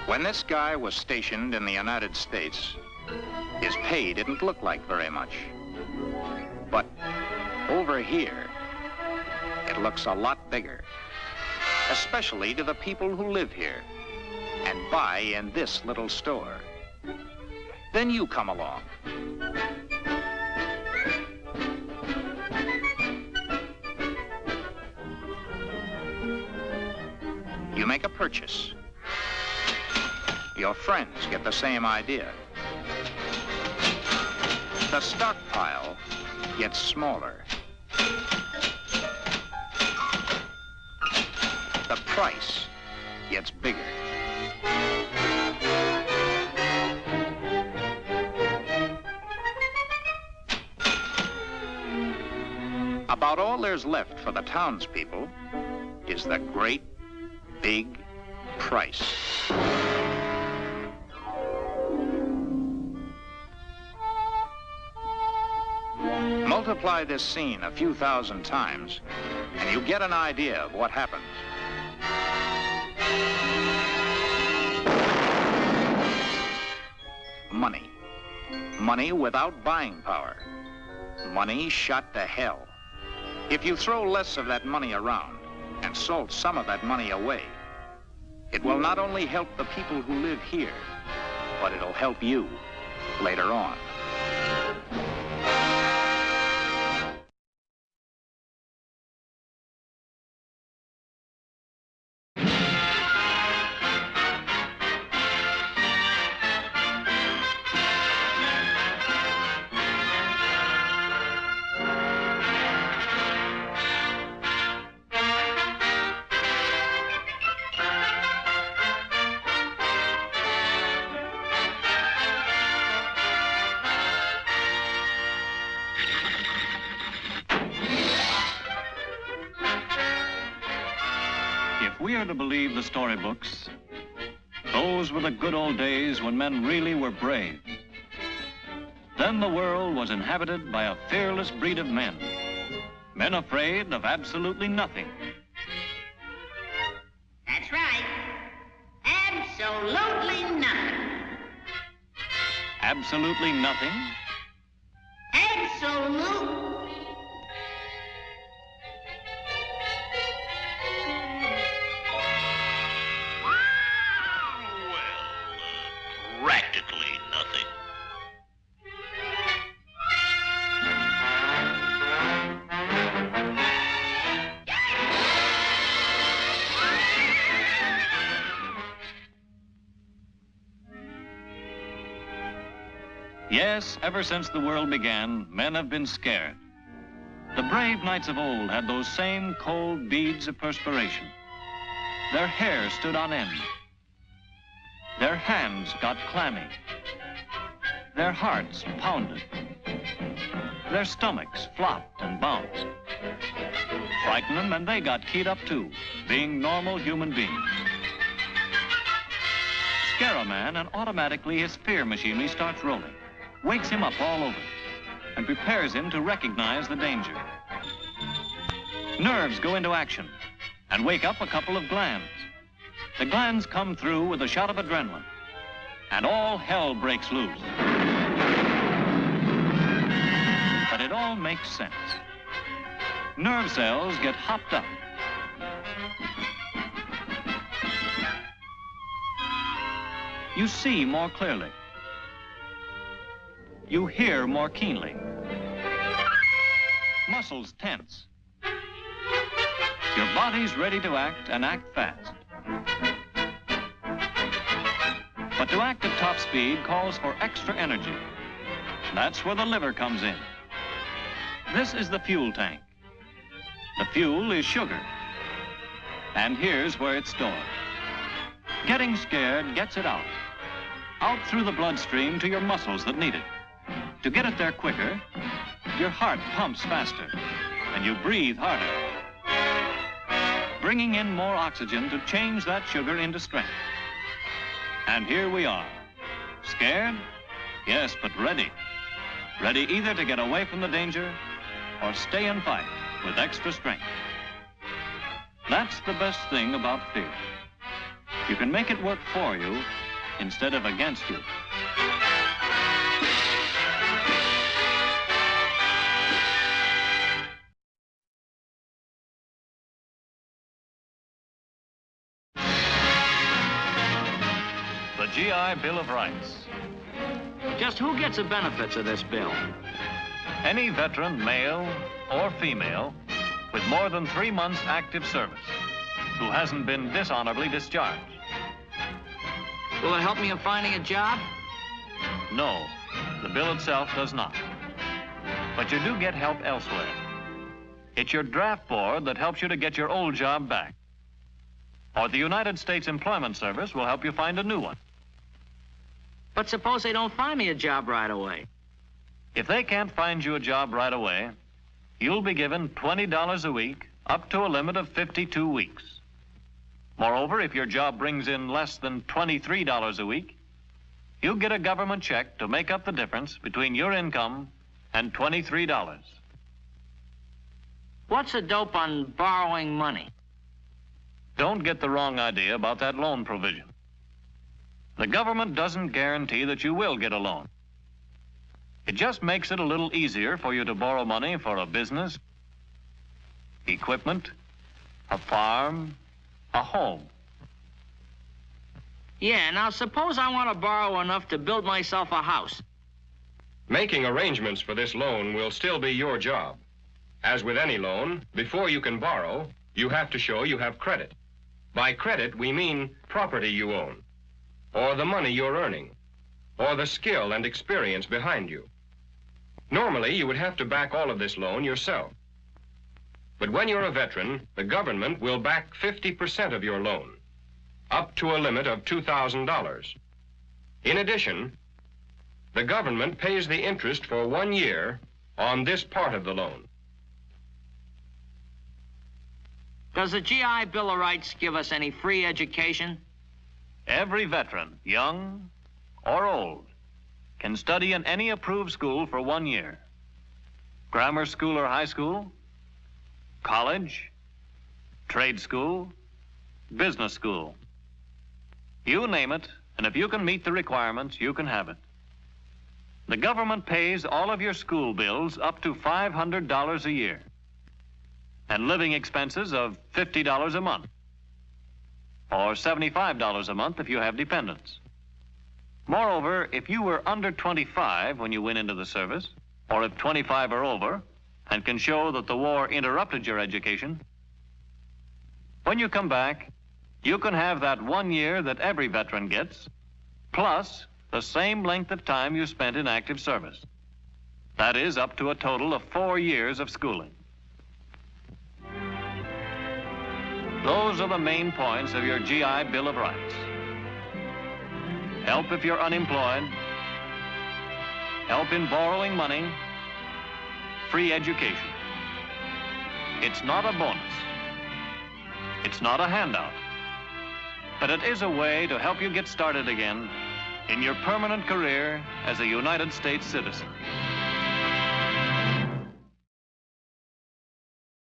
When this guy was stationed in the United States, his pay didn't look like very much. But over here, it looks a lot bigger, especially to the people who live here and buy in this little store. Then you come along. You make a purchase. Your friends get the same idea. The stockpile gets smaller. The price gets bigger. About all there's left for the townspeople is the great big price. Multiply this scene a few thousand times, and you get an idea of what happens. Money. Money without buying power. Money shot to hell. If you throw less of that money around and salt some of that money away, it will not only help the people who live here, but it'll help you later on. If we are to believe the storybooks, those were the good old days when men really were brave. Then the world was inhabited by a fearless breed of men, men afraid of absolutely nothing. That's right. Absolutely nothing. Absolutely nothing? Absolute. Practically nothing. Yes, ever since the world began, men have been scared. The brave knights of old had those same cold beads of perspiration. Their hair stood on end. Their hands got clammy. Their hearts pounded. Their stomachs flopped and bounced. Frighten them and they got keyed up too, being normal human beings. Scare a man and automatically his fear machinery starts rolling, wakes him up all over, and prepares him to recognize the danger. Nerves go into action and wake up a couple of glands. The glands come through with a shot of adrenaline, and all hell breaks loose. But it all makes sense. Nerve cells get hopped up. You see more clearly. You hear more keenly. Muscles tense. Your body's ready to act and act fast. But to act at top speed calls for extra energy. That's where the liver comes in. This is the fuel tank. The fuel is sugar. And here's where it's stored. Getting scared gets it out. Out through the bloodstream to your muscles that need it. To get it there quicker, your heart pumps faster and you breathe harder, bringing in more oxygen to change that sugar into strength. And here we are. Scared? Yes, but ready. Ready either to get away from the danger or stay and fight with extra strength. That's the best thing about fear. You can make it work for you instead of against you. The GI Bill of Rights. Just who gets the benefits of this bill? Any veteran, male or female, with more than 3 months active service, who hasn't been dishonorably discharged. Will it help me in finding a job? No, the bill itself does not. but you do get help elsewhere. It's your draft board that helps you to get your old job back. Or the United States Employment Service will help you find a new one. But suppose they don't find me a job right away? If they can't find you a job right away, you'll be given $20 a week up to a limit of 52 weeks. Moreover, if your job brings in less than $23 a week, you'll get a government check to make up the difference between your income and $23. What's the dope on borrowing money? Don't get the wrong idea about that loan provision. The government doesn't guarantee that you will get a loan. It just makes it a little easier for you to borrow money for a business, equipment, a farm, a home. Yeah, now suppose I want to borrow enough to build myself a house. Making arrangements for this loan will still be your job. As with any loan, before you can borrow, you have to show you have credit. By credit, we mean property you own, or the money you're earning, or the skill and experience behind you. Normally, you would have to back all of this loan yourself. But when you're a veteran, the government will back 50% of your loan, up to a limit of $2,000. In addition, the government pays the interest for 1 year on this part of the loan. Does the GI Bill of Rights give us any free education? Every veteran, young or old, can study in any approved school for 1 year. Grammar school or high school, college, trade school, business school. You name it, and if you can meet the requirements, you can have it. The government pays all of your school bills up to $500 a year, and living expenses of $50 a month, or $75 a month if you have dependents. Moreover, if you were under 25 when you went into the service, or if 25 or over, and can show that the war interrupted your education, when you come back, you can have that 1 year that every veteran gets, plus the same length of time you spent in active service. That is up to a total of 4 years of schooling. Those are the main points of your GI Bill of Rights. Help if you're unemployed, help in borrowing money, free education. It's not a bonus. It's not a handout. But it is a way to help you get started again in your permanent career as a United States citizen.